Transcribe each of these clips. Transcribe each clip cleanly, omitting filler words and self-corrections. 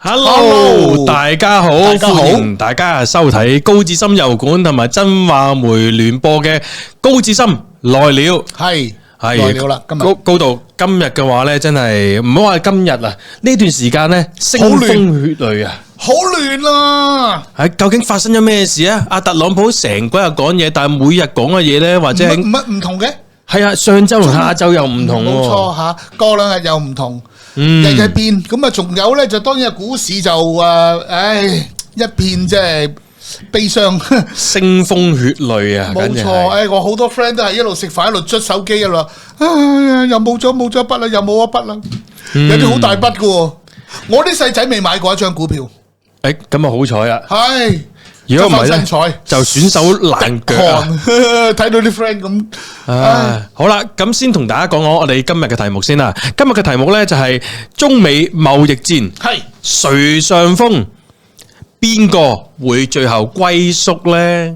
Hello， 大家好，歡迎大家收睇高志森油管同埋真話梅聯播嘅高志森來了，係來了啦。今日高度今日嘅話咧，真係唔好話今日啊，呢段時間咧腥風血淚啊，好亂啊！係究竟發生咗咩事啊？阿特朗普成鬼日講嘢，但係每日講嘅嘢咧，或者唔同嘅，係啊，上週同下週又唔同，冇錯吓，過兩日又唔同。日日變，咁啊，仲有咧就當然股市就一片即係悲傷，腥風血淚啊！冇錯，我好多 friend 都係一路食飯一路捽手機一路，又冇咗一筆啦，又冇一筆啦，有啲好大筆噶，我啲細仔未買過一張股票，咁啊好彩啦，係。如果唔係咧，就損手爛腳啊！睇到啲 friend 咁，好啦，咁先同大家講講我哋今日嘅題目先啦。今日嘅題目咧就係中美貿易戰，係誰上風，邊個會最後歸宿咧？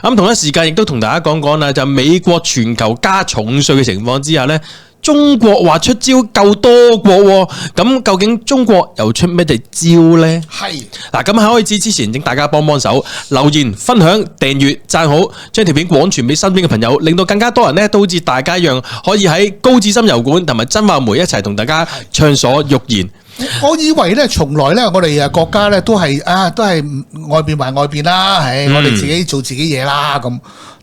咁同一時間亦都同大家講講啦，就美國全球加重稅嘅情況之下咧。中國話出招夠多國，咁究竟中國又出咩嘅招呢？係嗱，咁喺開始之前，請大家幫手留言、分享、訂閱、讚好，將條片廣傳俾身邊嘅朋友，令到更加多人咧都好似大家一樣，可以喺高志森油管同埋真話梅一齊同大家暢所欲言。我以為咧，從來咧，我哋國家咧都係外邊還外邊啦，我哋自己做自己嘢啦，咁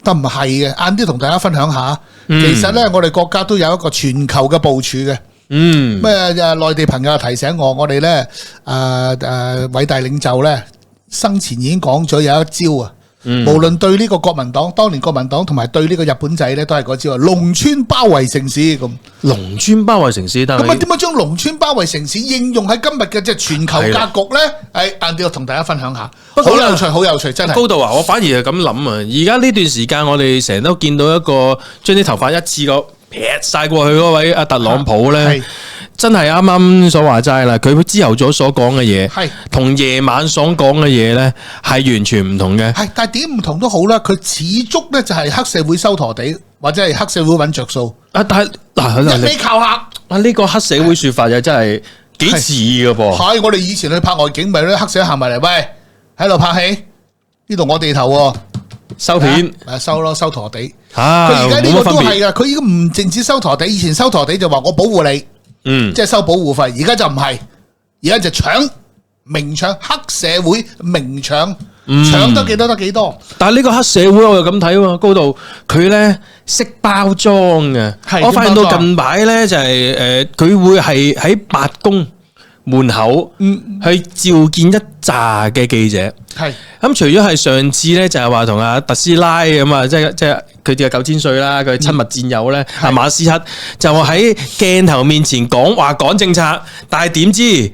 都唔係嘅。晏啲同大家分享下，其實咧我哋國家都有一個全球嘅部署嘅。內地朋友提醒我哋咧偉大領袖咧生前已經講咗有一招啊。無論對呢個國民黨，當年國民黨同埋對呢個日本仔咧，都係嗰招啊！農村包圍城市咁，農村包圍城市，但係咁啊，點樣將農村包圍城市應用喺今日嘅即係全球格局咧？晏啲我同大家分享下，好有趣，好有趣，真係。高度啊，我反而係咁諗啊！而家呢段時間，我哋成日都見到一個將啲頭髮一次過劈晒過去嗰位阿特朗普咧。真係啱啱所話齋啦，佢朝頭早所講嘅嘢，同夜晚所講嘅嘢咧，係完全唔同嘅。係，但係點唔同都好啦，佢始終咧就係黑社會收陀地，或者係黑社會揾着數。但係一味靠客。呢個黑社會說法又真係幾似噶噃。係，我哋以前去拍外景咪咧，黑社會行埋嚟，喂，喺度拍戲，呢度我地頭，收片，收陀地。佢而家呢個都係噶，佢依家唔淨止收陀地，以前收陀地就話我保護你。即係收保護費，而家就唔係，而家就搶，明搶，黑社會明搶，搶得幾多得幾多。但係呢個黑社會我又咁睇喎，高度佢咧識包裝嘅，我發現到近排咧就係佢會係喺白宮門口去召見一紮嘅記者。係咁，除咗係上次咧就係話同阿特斯拉咁啊，即係佢哋嘅9000歲啦，佢親密戰友咧阿馬斯克就喺鏡頭面前講政策，但係點知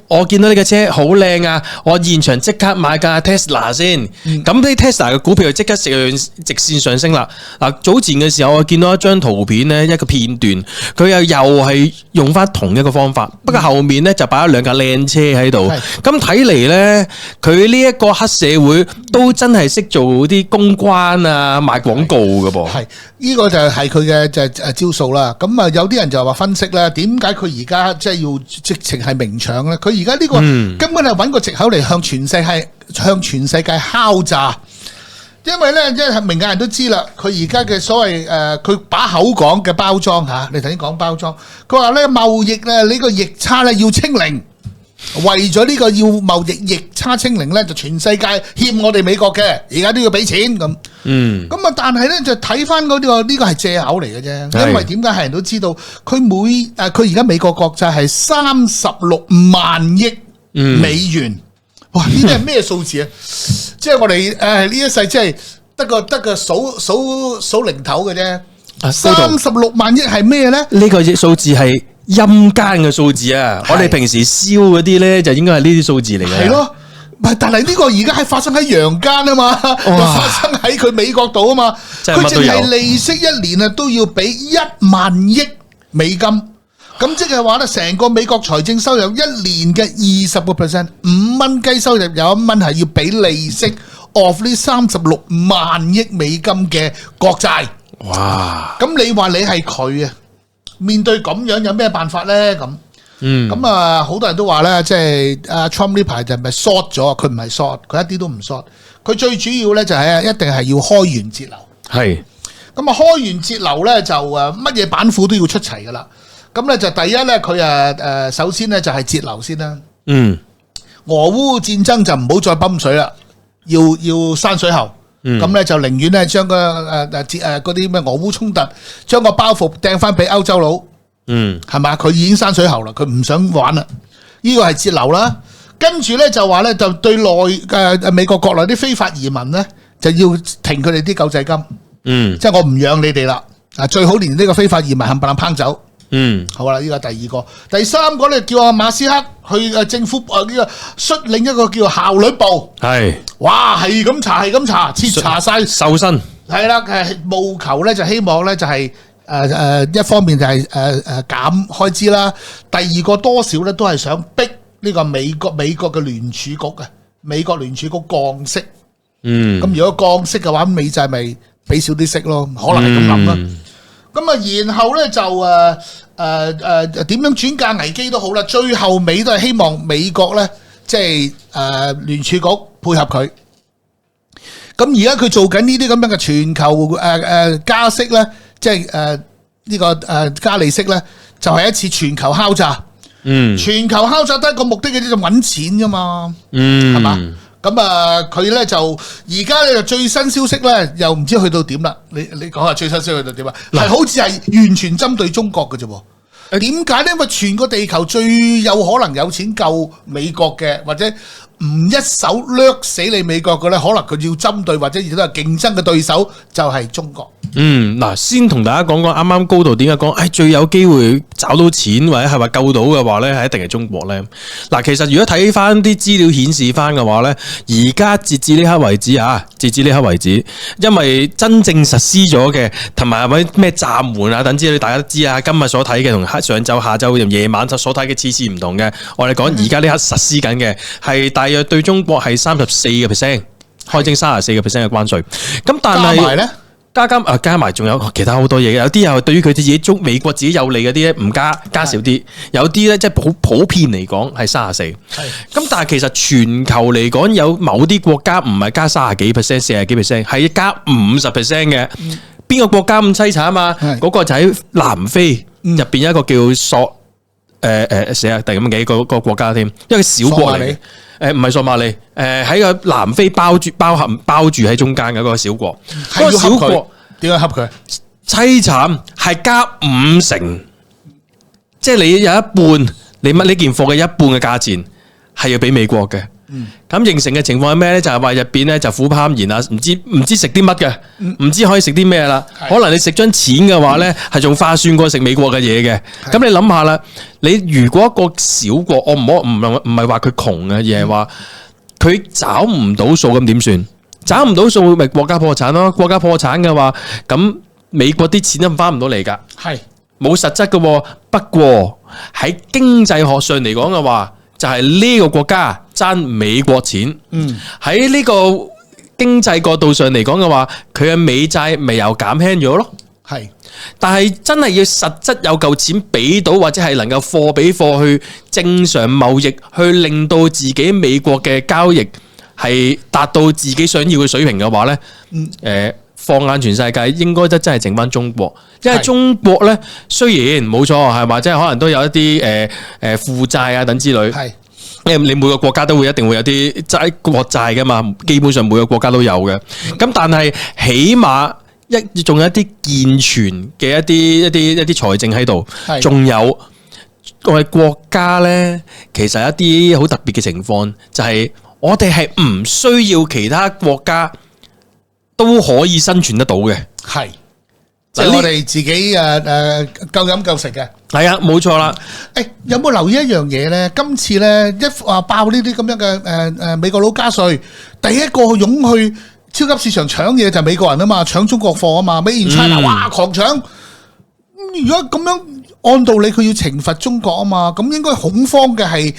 我見到呢架車好靚啊，我現場即刻買架 Tesla 先，咁啲 Tesla 嘅股票就即刻直線上升啦。嗱，早前嘅時候我見到一張圖片咧，一個片段，佢又係用翻同一個方法，不過後面咧就擺咗兩架靚車喺度。咁睇嚟咧，佢呢一個黑社會都真係識做啲公關啊，賣廣告㗎噃。係呢個就係佢嘅就係招數啦。咁啊，有啲人就話分析咧，點解佢而家即係要直情係明搶？佢而家呢個根本係揾個藉口嚟向全世界敲詐，因為咧即係明眼人都知啦，佢而家嘅所謂佢把口講嘅包裝吓，你頭先講包裝，佢話咧貿易咧呢個逆差咧要清零，為咗呢個要貿易逆差清零咧，就全世界欠我哋美國嘅，而家都要俾錢咁。咁啊，但係咧就睇翻嗰個呢個係借口嚟嘅啫，因為點解係人都知道佢佢而家美國國債係36萬億美元，哇！呢啲係咩數字啊？即係我哋呢一世即係得個數零頭嘅啫。36萬億係咩咧？呢個數字係陰間嘅數字啊！我哋平時燒嗰啲咧就應該係呢啲數字嚟嘅。係咯。但係呢個而家係發生喺陽間啊嘛，發生喺佢美國度啊嘛，佢淨係利息一年啊都要俾1萬億美金，咁即係話咧，成個美國財政收入一年嘅20%，5蚊雞收入有1蚊係要俾利息 of 呢36萬億美金嘅國債。哇！咁你話你係佢啊，面對咁樣有咩辦法咧？咁咁啊，好多人都話咧，即係阿 Trump 呢排就係咪 short 咗？佢唔係 short，佢一啲都唔 short。佢最主要咧就係一定係要開源節流。係咁啊，開源節流咧就乜嘢板斧都要出齊噶啦。咁咧就第一咧，佢首先咧就係節流先啦。俄烏戰爭就唔好再泵水啦，要閂水喉。咁咧就寧願咧將個嗰啲咩俄烏衝突，將個包袱掟翻俾歐洲佬。係嘛？佢已經閂水喉啦，佢唔想玩啦。呢個係節流啦。跟住咧就話咧，就對美國國內啲非法移民咧，就要停佢哋啲救濟金。即係我唔養你哋啦。最好連呢個非法移民冚唪唥烹走。好啦，呢個第二個，第三個咧叫阿馬斯克去政府呢個率領一個叫效率部。係，哇，係咁查，徹查晒瘦身。係啦，務求咧就希望咧就係。一方面就係減開支啦，第二個多少咧都係想逼呢個美國嘅聯儲局嘅美國聯儲局降息。咁如果降息嘅話，美債咪俾少啲息咯，可能係咁諗啦。咁然後咧就點樣轉嫁危機都好啦，最後尾都係希望美國咧即係聯儲局配合佢。咁而家佢做緊呢啲咁樣嘅全球加息咧。即係呢個加利息咧，就係一次全球敲詐。全球敲詐得一個目的嘅，就揾錢噶嘛。係嘛？咁佢咧就而家咧就最新消息咧，又唔知去到點啦。你講下最新消息去到點啊？係好似係完全針對中國嘅啫。點解咧？因為全個地球最有可能有錢救美國嘅，或者唔一手掠死你美國嘅咧，可能佢要針對或者亦都係競爭嘅對手就係中國。嗱，先同大家講講啱啱高度點解講，最有機會找到錢或者係話救到嘅話咧，係一定係中國咧。嗱，其實如果睇翻啲資料顯示翻嘅話咧，而家截至呢刻為止，因為真正實施咗嘅，同埋咩暫緩啊等之類，大家都知啊。今日所睇嘅同上晝、下晝、夜晚所睇嘅次次唔同嘅。我哋講而家呢刻實施緊嘅係大約對中國係34%開徵34%嘅關稅。咁但係加埋咧？加埋仲有其他好多嘢嘅，有啲又對於佢自己美國自己有利嗰啲咧唔加少啲，有啲咧即係普遍嚟講係34%。咁但係其實全球嚟講有某啲國家唔係加30幾%、40幾%，係加50%嘅。邊個國家咁凄慘啊？嗰個就喺南非入邊一個叫死啊！突然咁嘅一個國家添，一個小國嚟。唔係索馬里，喺個南非包住喺中間嘅嗰個小國，嗰個小國點解恰佢？凄慘係加50%，即係你有一半，你乜呢件貨嘅一半嘅價錢係要俾美國嘅。咁形成嘅情況係咩咧？就係話入邊咧就苦不堪言啊！唔知食啲乜嘅，唔知可以食啲咩啦。可能你食張錢嘅話咧，係仲划算過食美國嘅嘢嘅。咁你諗下啦，你如果一個小國，我唔係話佢窮嘅，而係話佢找唔到數，咁點算？找唔到數咪國家破產咯？國家破產嘅話，咁美國啲錢都翻唔到嚟噶，係冇實質嘅。不過喺經濟學上嚟講嘅話，就係呢個國家爭美國錢，喺呢個經濟角度上嚟講嘅話，佢嘅美債咪又減輕咗咯。係，但係真係要實質有嚿錢俾到，或者係能夠貨比貨去正常貿易，去令到自己美國嘅交易係達到自己想要嘅水平嘅話呢，放眼全世界，應該都真係剩翻中國，因為中國呢，雖然冇錯係嘛，即係可能都有一啲負債啊等之類，係，因為你每個國家都會一定會有啲國債噶嘛，基本上每個國家都有嘅，咁但係起碼仲有一啲健全嘅一啲財政喺度，仲有我哋國家呢，其實一啲好特別嘅情況就係我哋係唔需要其他國家都可以生存得到嘅，係，即係我哋自己夠飲夠食嘅，係啊，冇錯啦。有冇留意一樣嘢咧？今次咧一話爆呢啲咁樣嘅美國佬加稅，第一個湧去超級市場搶嘢就係美國人啊嘛，搶中國貨啊嘛，Made in China，哇狂搶！如果咁樣按道理佢要懲罰中國啊嘛，咁應該恐慌嘅係。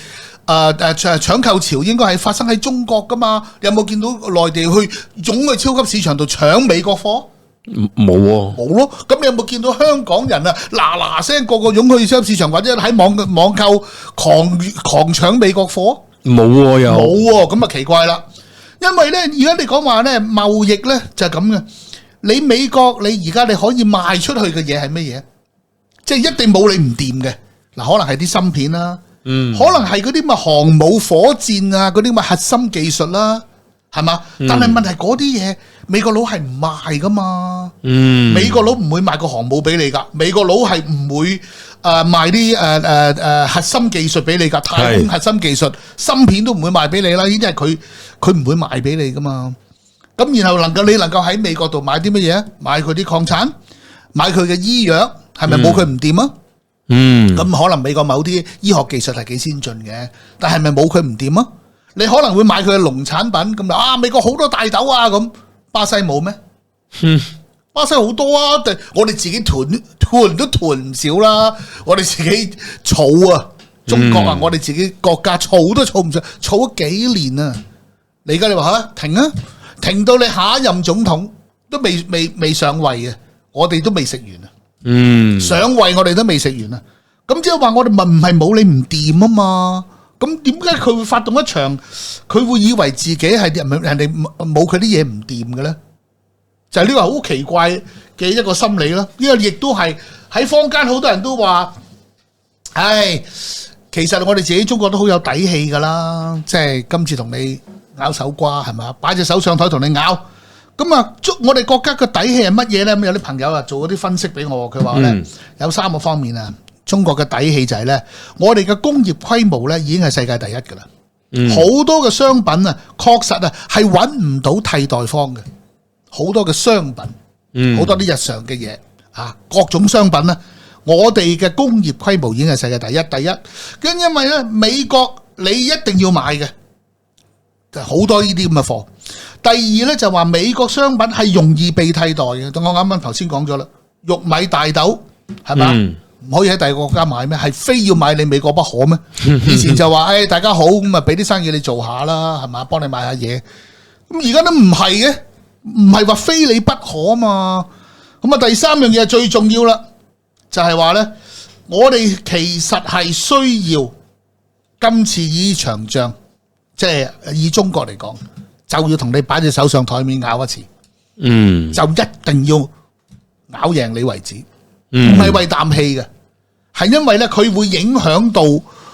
搶購潮應該係發生喺中國噶嘛？有冇見到內地去湧去超級市場度搶美國貨？冇喎，冇咯。咁你有冇見到香港人啊嗱聲個湧去超級市場或者喺網購狂搶美國貨？冇喎又冇喎，咁啊奇怪啦。因為咧而家你講話咧貿易咧就係咁嘅，你美國你而家你可以賣出去嘅嘢係乜嘢？即係一定冇你唔掂嘅。嗱，可能係啲芯片啦，可能係嗰啲乜航母火箭啊，嗰啲乜核心技術啦，係嘛？但係問題嗰啲嘢，美國佬係唔賣噶嘛？美國佬唔會賣個航母俾你噶，美國佬係唔會賣啲核心技術俾你噶，太空核心技術芯片都唔會賣俾你啦，呢啲係佢唔會賣俾你噶嘛。咁然後你能夠喺美國度買啲乜嘢？買佢啲礦產，買佢嘅醫藥，係咪冇佢唔掂啊？咁可能美國某啲醫學技術係幾先進嘅，但係咪冇佢唔掂啊？你可能會買佢嘅農產品咁啊，美國好多大豆啊咁，巴西冇咩？巴西好多啊，我哋自己囤都囤唔少啦，我哋自己儲啊，中國啊，我哋自己國家儲都儲唔上，儲咗幾年啊！你而家你話吓停啊，停到你下一任總統都未上位嘅，我哋都未食完啊！上位我哋都未食完啊！咁即係話我哋唔係冇你唔掂啊嘛？咁點解佢會發動一場？佢會以為自己係人哋冇佢啲嘢唔掂嘅咧？就係呢個好奇怪嘅一個心理啦。呢個亦都係喺坊間好多人都話，唉，其實我哋自己中國都好有底氣噶啦。即係今次同你咬手瓜係嘛，擺隻手上台同你咬。咁啊，我哋國家嘅底氣係乜嘢咧？咁有啲朋友啊做嗰啲分析俾我，佢話咧有3個方面啊。中國嘅底氣就係咧，我哋嘅工業規模咧已經係世界第一噶啦。好多嘅商品啊，確實啊係揾唔到替代方嘅。好多嘅商品，好多啲日常嘅嘢啊，各種商品咧，我哋嘅工業規模已經係世界第一。咁因為咧，美國你一定要買嘅，就好多呢啲咁嘅貨。第二咧就話美國商品係容易被替代嘅，我啱啱頭先講咗啦，玉米、大豆係嘛，唔可以喺第二個國家買咩？係非要買你美國不可咩？以前就話大家好咁啊，俾啲生意你做下啦，係嘛，幫你買下嘢。咁而家都唔係嘅，唔係話非你不可啊嘛。咁啊，第三樣嘢最重要啦，就係話咧，我哋其實係需要今次呢場仗，即係以中國嚟講。就要同你擺隻手上台面咬一次，就一定要咬贏你為止，唔係為啖氣嘅，係因為咧佢會影響到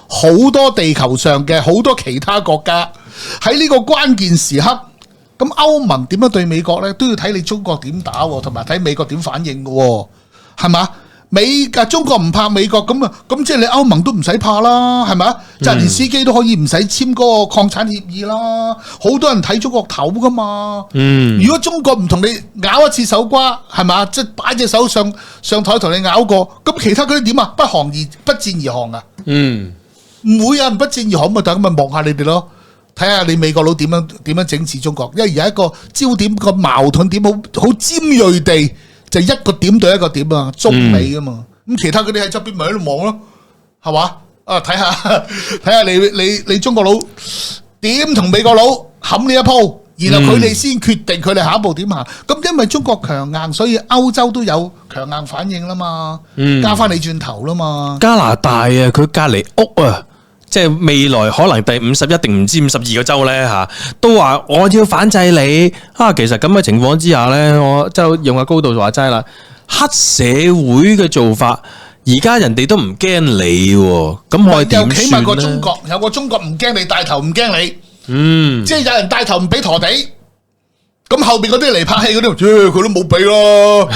好多地球上嘅好多其他國家喺呢個關鍵時刻，咁歐盟點樣對美國咧，都要睇你中國點打，同埋睇美國點反應嘅，係嘛？中國唔怕美國咁啊，咁即係你歐盟都唔使怕啦，係咪？就連司機都可以唔使簽嗰個礦產協議啦。好多人睇中國頭噶嘛。如果中國唔同你咬一次手瓜，係嘛？即係擺隻手上台同你咬過，咁其他嗰啲點啊？不戰而降啊？唔會有人不戰而降咪？等咁咪望下你哋咯，睇下你美國佬點樣整治中國。因為而家一個焦點個矛盾點好尖銳地。就一個點對一個點啊，中美啊嘛，咁其他嗰啲喺側邊咪喺度望咯，係嘛？啊，睇下你中國佬點同美國佬冚呢一鋪，然後佢哋先決定佢哋下一步點行。咁因為中國強硬，所以歐洲都有強硬反應啦嘛，加翻你轉頭啦嘛。加拿大啊，佢隔離屋啊。即係未來可能第51定唔知52個州咧嚇，都話我要反制你啊！其實咁嘅情況之下咧，我就用個高度話齋啦，黑社會嘅做法，而家人哋都唔驚你喎，咁我哋點算咧？又起碼有個中國唔驚你帶頭，唔驚你，即係有人帶頭唔俾陀地。咁後邊嗰啲嚟拍戲嗰啲，佢都冇俾咯，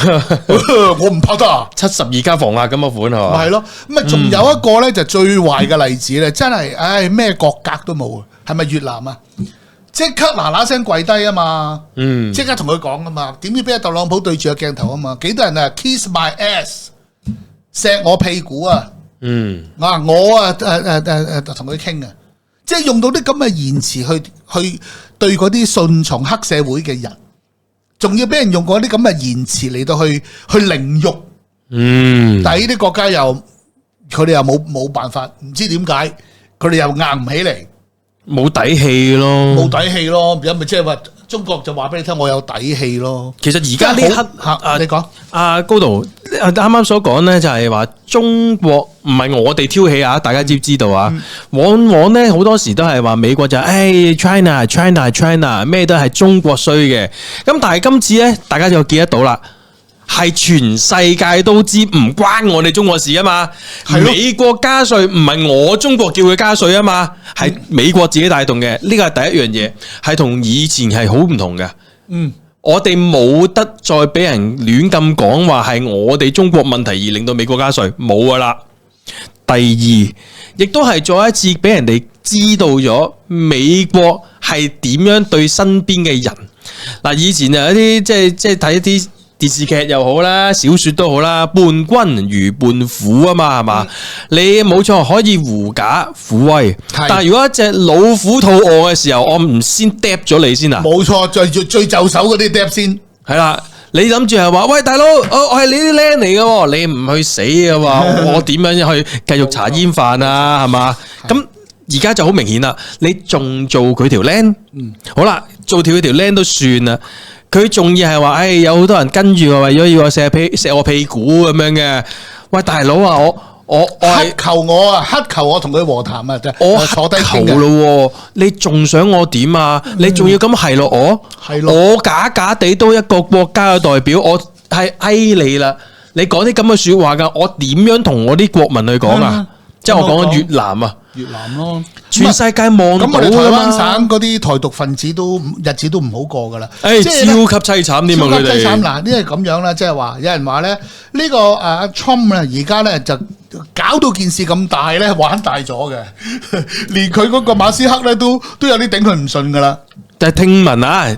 我唔拍得啊！72家房啊，咁嘅款係嘛？係咯，咁啊，仲有一個咧就最壞嘅例子咧，真係，咩國格都冇啊！係咪越南啊？即刻嗱聲跪低啊嘛，即刻同佢講啊嘛，點知俾阿特朗普對住個鏡頭啊嘛，幾多人啊 kiss my ass， 錫我屁股啊，我同佢傾啊。即係用到啲咁嘅言辭去對嗰啲順從黑社會嘅人，仲要俾人用嗰啲咁嘅言辭嚟到去凌辱。但係呢啲國家佢哋又冇辦法，唔知點解佢哋又硬唔起嚟，冇底氣咯，有咪即係話中國就話俾你聽，我有底氣咯。其實而家呢刻你講高度啱啱所講咧，就係話中國唔係我哋挑起啊，大家知唔知道啊？往往咧好多時都係話美國就China 咩都係中國衰嘅。咁但係今次咧，大家就見得到啦。係全世界都知唔關我哋中國事啊嘛，美國加稅唔係我中國叫佢加稅啊嘛，係美國自己帶動嘅，呢個係第一樣嘢，係同以前係好唔同嘅。我哋冇得再俾人亂咁講話係我哋中國問題而令到美國加稅，冇噶啦。第二，亦都係再一次俾人哋知道咗美國係點樣對身邊嘅人。嗱，以前有一啲即係睇一啲電視劇又好啦，小說都好啦，伴君如伴虎啊嘛，係嘛？你冇錯可以狐假虎威，但係如果一隻老虎肚餓嘅時候，我唔先嗒咗你先啊？冇錯，最就手嗰啲嗒先係啦。你諗住係話，喂大佬，我係你啲僆嚟嘅，你唔去死嘅話，我點樣去繼續茶煙飯啊？係嘛？咁而家就好明顯啦，你仲做佢條僆？好啦，做條僆都算啦。佢仲要係話，有好多人跟住我，為咗要我錫我屁股咁樣嘅。喂，大佬啊，我乞求我同佢和談啊，我坐低求咯，你仲想我點啊？你仲要咁係落我？我假假地都一個國家嘅代表，我係你啦。你講啲咁嘅說話噶，我點樣同我啲國民去講啊？即係我講緊越南啊。越南咯，全世界望到咁我哋台灣省嗰啲台獨分子日子都唔好過噶啦，超級凄慘添啊！佢哋超級凄慘嗱，因為咁樣啦，即係話有人話咧呢個阿 Trump 而家咧就搞到件事咁大咧，玩大咗嘅，連佢嗰個馬斯克咧都有啲頂佢唔順噶啦。但係聽聞啊，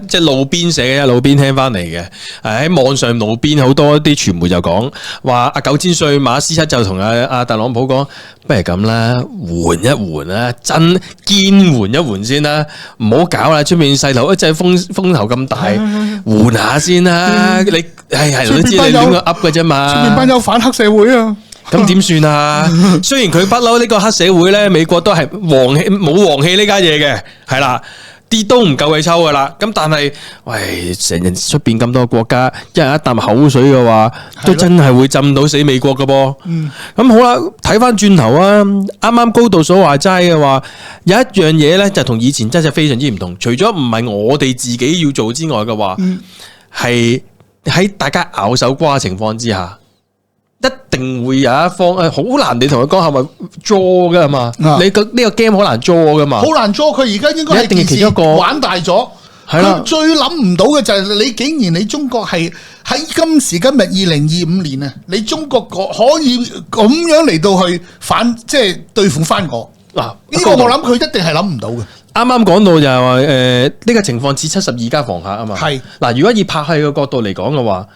即係路邊寫嘅，路邊聽翻嚟嘅。喺網上路邊好多啲傳媒就講話，阿9000歲馬斯克就同阿特朗普講，不如咁啦，緩一緩啦，真堅緩一緩先啦，唔好搞啦，出面勢頭一陣風頭咁大，緩下先啦。你係都知你亂咁噏嘅啫嘛。出面班友反黑社會啊！咁點算啊？雖然佢不嬲呢個黑社會咧，美國都係冇黃氣呢家嘢嘅，係啦。啲都唔夠佢抽噶啦，咁但係，喂，成日出邊咁多國家，一人一啖口水嘅話，都真係會浸到死美國噶噃。咁好啦，睇翻轉頭啊，啱啱高度所話齋嘅話，有一樣嘢咧就同以前真係非常之唔同，除咗唔係我哋自己要做之外嘅話，係喺大家咬手瓜嘅情況之下。一定會有一方好難你同佢講係咪 draw 噶嘛？你呢個 game 好難 draw 噶嘛？好難 draw，佢而家應該係件事玩大咗。佢最諗唔到嘅就係你竟然你中國係喺今時今日2025年啊，你中國可以咁樣嚟到去即係對付翻我嗱？呢個我諗佢一定係諗唔到嘅。啱啱講到就係話呢個情況似72家房客啊嘛。係嗱，如果以拍戲嘅角度嚟講嘅話，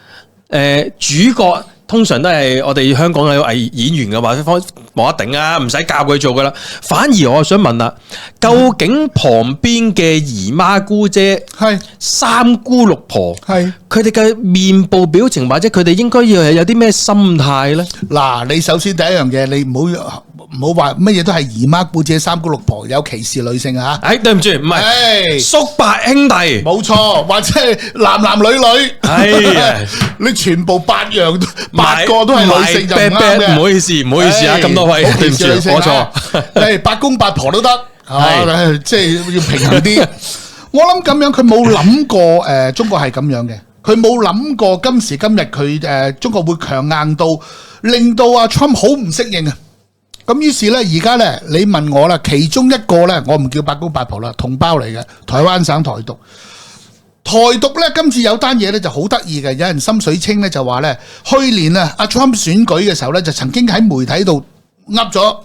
主角。通常都係我哋香港嘅藝演員嘅話，冇一定啊，唔使教佢做噶啦。反而我想問啦，究竟旁邊嘅姨媽姑姐、三姑六婆，佢哋嘅面部表情或者佢哋應該要有啲咩心態咧？嗱，你首先第一樣嘢，你唔好話乜嘢都係姨媽姑姐、三姑六婆，有歧視女性啊！對唔住，唔係叔伯兄弟，冇錯，或者係男女女，係你全部8個都係女性就唔啱嘅。唔好意思啊，咁多位對唔住，我錯，八公八婆都得，係即係要平衡啲。我諗咁樣，佢冇諗過中國係咁樣嘅，佢冇諗過今時今日佢中國會強硬到令到阿 Trump 好唔適應啊！咁於是咧，而家咧，你問我啦，其中一個咧，我唔叫八公八婆啦，同胞嚟嘅，台灣省台獨。台獨咧，今次有單嘢咧就好得意嘅，有人心水清咧就話咧，去年啊，阿 Trump 選舉嘅時候咧，就曾經喺媒體度噏咗，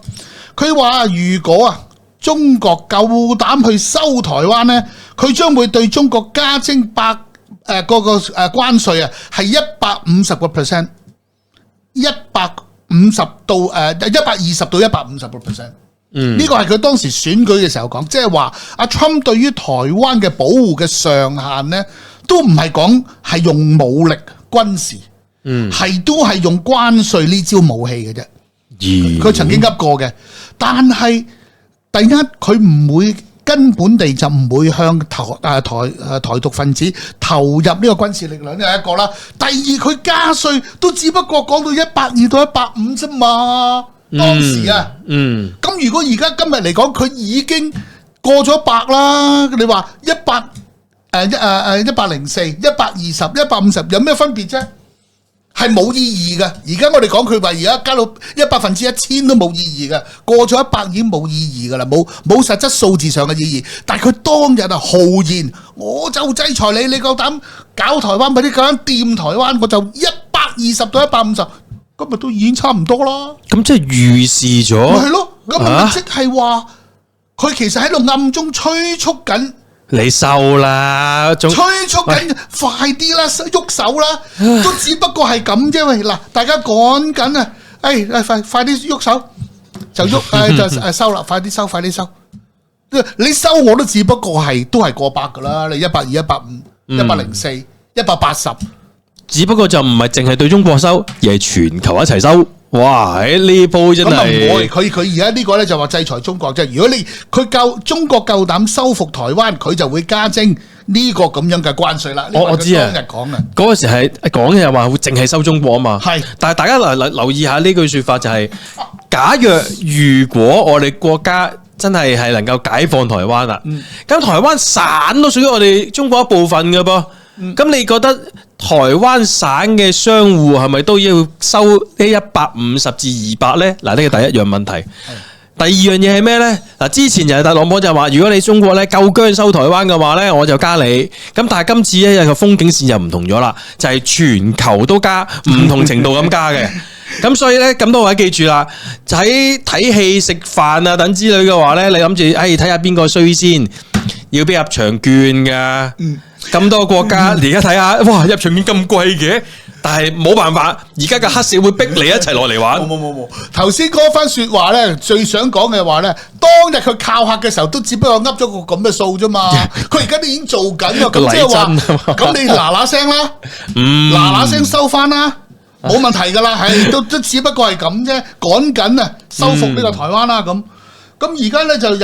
佢話如果啊中國夠膽去收台灣咧，佢將會對中國加徵嗰個關稅啊，係150%，120%到150%。呢個係佢當時選舉嘅時候講，即係話阿 Trump 對於台灣嘅保護嘅上限呢，都唔係講係用武力軍事，係都係用關稅呢招武器嘅啫。佢曾經噏過嘅，但係第一佢唔會根本地就唔會向台獨分子投入呢個軍事力量，呢係一個啦。第二，佢加稅都只不過講到120到150啫嘛，當時啊，咁如果而家今日嚟講，佢已經過咗100啦，你話104、120、150有咩分別啫？係冇意義嘅。而家我哋講佢話而家加到1000%都冇意義嘅，過咗100已經冇意義噶啦，冇實質數字上嘅意義。但係佢當日啊豪言，我就制裁你，你夠膽搞台灣，或者夠膽掂台灣，我就120到150，今日都已經差唔多啦。咁即係預示咗，咪係咯？咁咪即係話佢其實喺度暗中催促緊。你收啦，催促緊，快啲啦，喐手啦，都只不過係咁啫。喂，嗱，大家趕緊啊，快啲喐手就喐，就收啦，快啲收，快啲收。你收我都只不過都係過百噶啦，你120、150、104、180，只不過就唔係淨係對中國收，而係全球一齊收。哇！呢鋪真係佢而家呢個咧就話制裁中國啫。如果中國夠膽收復台灣，佢就會加徵呢個咁樣嘅關稅啦。我知啊，當日講啊，嗰個時係講嘅話會淨係收中國啊嘛。係，但係大家留意下呢句說法就係，假若如果我哋國家真係能夠解放台灣啦，咁台灣省都屬於我哋中國一部分㗎噃。咁你覺得台灣省嘅商戶係咪都要收呢150至200呢？嗱，呢個第一樣問題。第二樣嘢係咩呢？嗱，之前就係特朗普就話，如果你中國咧夠薑收台灣嘅話呢，我就加你。咁但係今次咧個風景線就唔同咗啦，就係全球都加，唔同程度咁加嘅。咁所以咧，咁多位記住啦，就喺睇戲、食飯啊等之類嘅話咧，你諗住睇下邊個衰先，要俾入場券噶。咁多國家，而家睇下，哇，入場券咁貴嘅，但係冇辦法，而家嘅黑社會逼你一齊落嚟玩。冇，頭先嗰番說話咧，最想講嘅話咧，當日佢靠客嘅時候，都只不過噏咗個咁嘅數啫嘛。佢而家都已經做緊啦，咁即係話，咁你嗱聲啦，嗱聲收翻啦。冇問題噶啦，係都只不過係咁啫，趕緊啊收復呢個台灣啦咁。咁而家咧就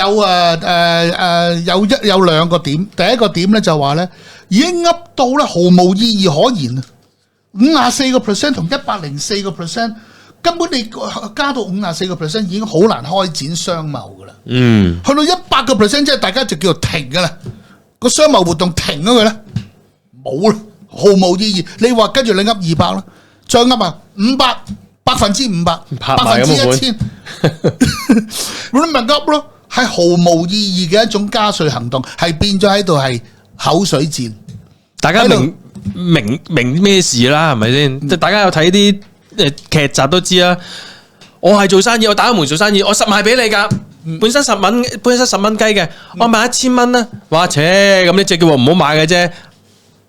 有兩個點，第一個點咧就話咧已經噏到咧毫無意義可言啊，54% 同104%，根本你加到54%已經好難開展商貿噶啦。去到100%即係大家就叫做停噶啦，個商貿活動停咗佢咧，冇啦，毫無意義。你話跟住你噏200啦。再噏啊，500%、500%、1000%，你咪噏咯，係毫無意義嘅一種加稅行動，係變咗喺度係口水戰。大家明咩事啦，係咪先？大家有睇啲劇集都知啦。我係做生意，我打開門做生意，我實賣俾你噶。本身10蚊雞嘅，我賣1000蚊啦。哇，切，咁你只叫我唔好買嘅啫。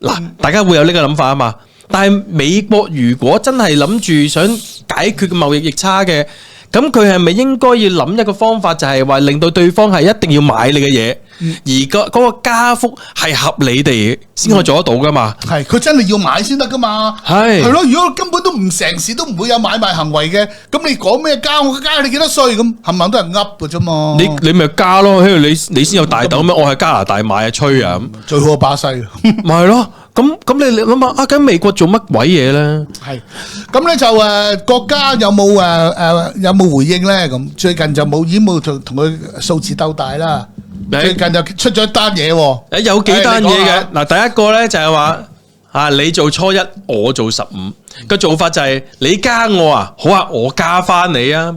嗱，大家會有呢個諗法啊嘛。但係美國如果真係諗住想解決貿易逆差嘅，咁佢係咪應該要諗一個方法，就係話令到對方係一定要買你嘅嘢，而嗰個加幅係合理地先可以做得到噶嘛？係，佢真係要買先得噶嘛？係咯，如果根本都唔成事，都唔會有買賣行為嘅，咁你講咩加？我加你幾多稅咁，冚唪唥都係噏嘅啫嘛。你咪加咯，你先有大豆咩？我係加拿大買啊，吹啊咁，最好係巴西，咪係咯。咁你諗下啊？咁美國做乜鬼嘢咧？係咁咧就國家有冇回應咧？咁最近就已經冇同佢數字鬥大啦。最近就出咗一單嘢，有幾單嘢嘅。嗱，第一個咧就係話你做初一，我做15，個做法就係你加我啊，好啊，我加翻你啊。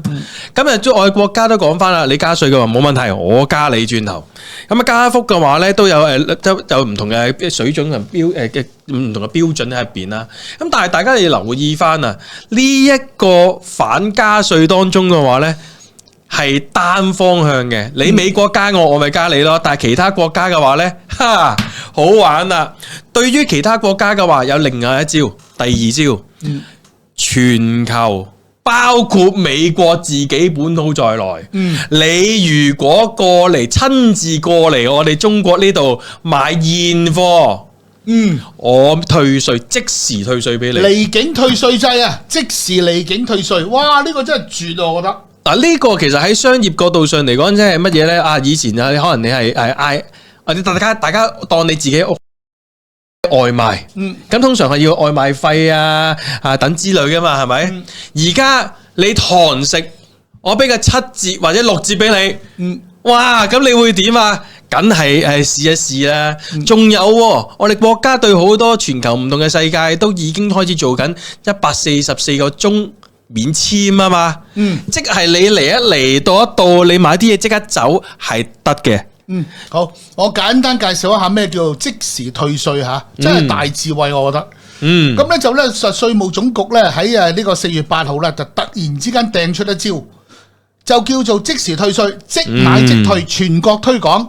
今日啲外國家都講翻啦，你加稅嘅話冇問題，我加你轉頭。咁加幅嘅話咧，都有唔同嘅水準同唔同嘅標準喺入邊啦。咁但係大家要留意翻啊，呢一個反加稅當中嘅話咧，係單方向嘅。你美國加我，我咪加你咯。但係其他國家嘅話咧，好玩啦。對於其他國家嘅話，有另外一招，第二招，全球。包括美國自己本土在內，你如果親自過嚟我哋中國呢度買現貨，我退稅，即時退稅俾你。離境退稅制啊，即時離境退稅，哇！呢個真係絕啊，我覺得。嗱，呢個其實喺商業角度上嚟講，即係乜嘢咧？啊，以前啊，可能你係嗌，或者大家當你自己屋外賣，咁通常係要外賣費啊等之類噶嘛，係咪？而家你堂食，我俾個7折或者6折俾你，哇！咁你會點啊？梗係試一試啦。仲有我哋國家對好多全球唔同嘅世界都已經開始做緊144個鐘免簽啊嘛。即係你嚟到一度，你買啲嘢即刻走係得嘅。好，我簡單介紹一下咩叫做即時退稅吓，真係大智慧，我覺得。咁咧就咧，稅務總局咧喺呢個4月8號咧，就突然之間掟出一招，就叫做即時退稅，即買即退，全國推廣。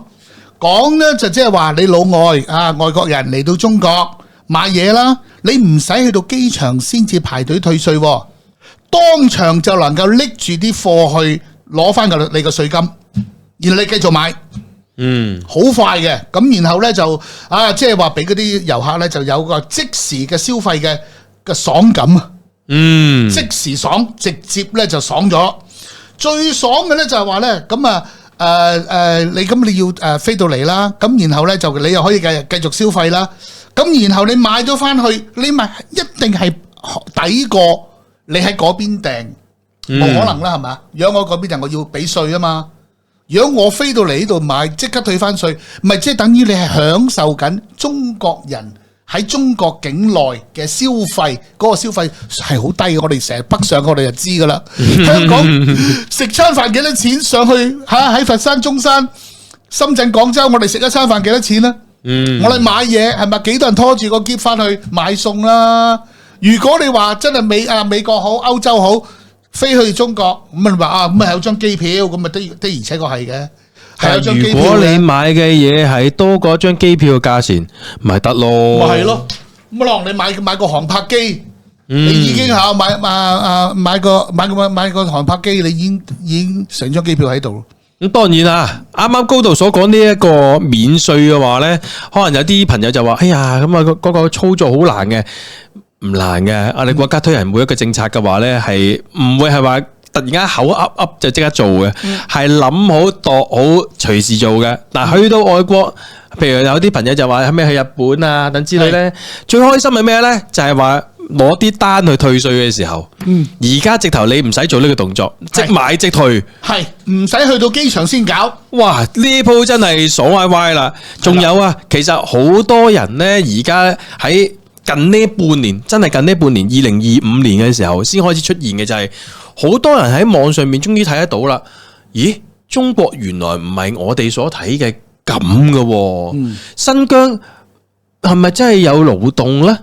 講咧就即係話你老外外國人嚟到中國買嘢啦，你唔使去到機場先至排隊退稅，當場就能夠拎住啲貨去攞翻你個稅金，然後你繼續買，好快嘅。咁然後咧就即係話俾嗰啲遊客咧就有個即時嘅消費嘅爽感啊，即時爽，直接咧就爽咗。最爽嘅咧就係話咧咁你要飛到嚟啦，咁然後咧就你又可以繼續消費啦，咁然後你買咗翻去，你咪一定係抵過你喺嗰邊訂，冇可能啦，係嘛？如果我嗰邊訂，我要俾稅啊嘛。如果我飛到嚟呢度買，即刻退翻稅，咪即係等於你係享受緊中國人喺中國境內嘅消費，嗰個消費係好低嘅。我哋成日北上，我哋就知噶啦。香港食餐飯幾多錢？上去喺佛山、中山、深圳、廣州，我哋食一餐飯幾多錢呢？我哋買嘢係咪幾多人拖住個篋翻去買餸啦？如果你話真係美國好、歐洲好，飛去中國咁話咁係有張機票，咁咪的而且確係嘅。如果你買嘅嘢係多過一張機票嘅價錢，咪得咯。咪係咯，咁可能你買個航拍機，你已經買個航拍機，你已經成張機票喺度。咁當然啦，啱啱高度所講呢一個免稅嘅話咧，可能有啲朋友就話：哎呀，咁啊嗰個操作好難嘅，唔難嘅。我哋國家推行每一個政策嘅話咧，係唔會係話突然間口噏就即刻做嘅，係諗好度好隨時做嘅。嗱，去到外國，譬如有啲朋友就話係咩去日本啊等之類咧，最開心係咩咧？就係話攞啲單去退稅嘅時候，而家直頭你唔使做呢個動作，即買即退，係唔使去到機場先搞。哇！呢鋪真係爽歪歪啦！仲有啊，其實好多人咧，而家喺近呢半年，2025年嘅時候先開始出現嘅就係、是。好多人喺網上面終於睇得到啦，咦？中國原來唔係我哋所睇嘅咁嘅，新疆係咪真係有勞動呢？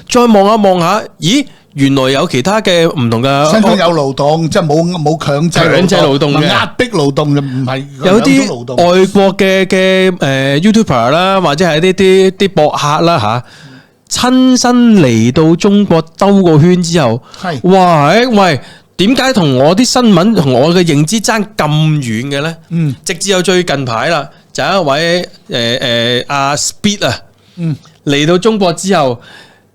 再望下，咦？原來有其他嘅唔同嘅新疆有勞動，即係冇強制勞動嘅壓迫勞動，就唔係有啲外國嘅YouTuber 啦，或者係呢啲博客啦吓，親身嚟到中國兜個圈之後，哇！喂！點解同我啲新聞同我嘅認知爭咁遠嘅咧？直至有最近排啦，就有一位阿 Speed 啊，嚟到中國之後，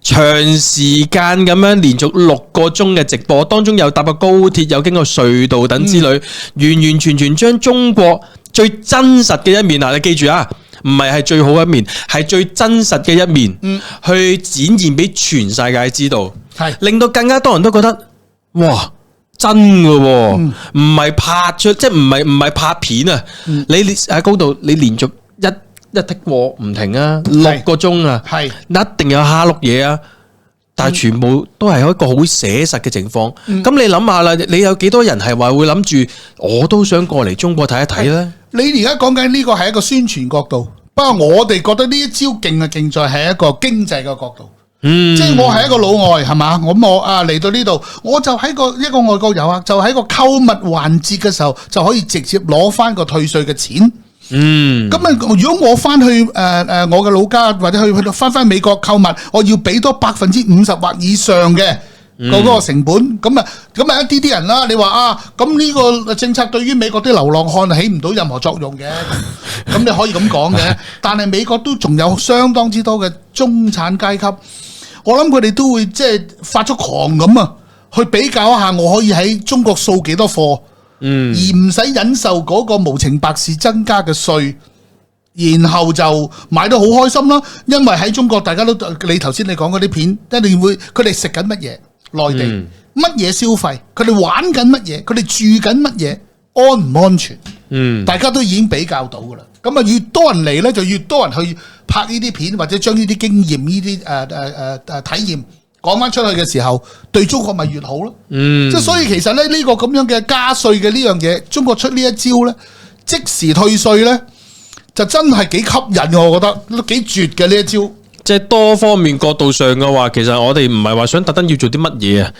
長時間咁樣連續6個鐘嘅直播，當中有搭過高鐵，有經過隧道等之類，完完全全將中國最真實嘅一面啊！你記住啊，唔係最好一面，係最真實嘅一面，去展現俾全世界知道，令到更加多人都覺得哇！真嘅，唔係拍出，即係唔係拍片啊！你喺嗰度，你連續一剔過唔停啊，6個鐘啊，一定有蝦碌嘢啊！但係全部都係一個好寫實嘅情況。咁你諗下啦，你有幾多人係話會諗住我都想過嚟中國睇一睇咧？你而家講緊呢個係一個宣傳角度，不過我哋覺得呢一招勁勁在係一個經濟嘅角度。即係我係一個老外係嘛，我嚟到呢度，我就喺一個外國遊客，就喺個購物環節嘅時候就可以直接攞翻個退稅嘅錢。咁如果我翻去我嘅老家或者去翻美國購物，我要俾多50%或以上嘅嗰個成本，咁一啲人啦，你話咁呢個政策對於美國啲流浪漢起唔到任何作用嘅，咁你可以咁講嘅。但係美國都仲有相當之多嘅中產階級。我諗佢哋都會即係發咗狂咁啊，去比較一下我可以喺中國掃幾多貨，而唔使忍受嗰個無情百事增加嘅稅，然後就買得好開心啦。因為喺中國大家都你頭先你講嗰啲片，一定會佢哋食緊乜嘢，內地乜嘢消費，佢哋玩緊乜嘢，佢哋住緊乜嘢，安唔安全？大家都已經比較到噶啦。咁啊，越多人嚟咧，就越多人去拍呢啲片，或者將呢啲經驗、呢啲體驗講翻出去嘅時候，對中國咪越好咯。即係所以其實咧，呢個咁樣嘅加稅嘅呢樣嘢，中國出呢一招咧，即時退稅咧，就真係幾吸引，我覺得都幾絕嘅呢一招。即係多方面角度上嘅話，其實我哋唔係話想特登要做啲乜嘢啊，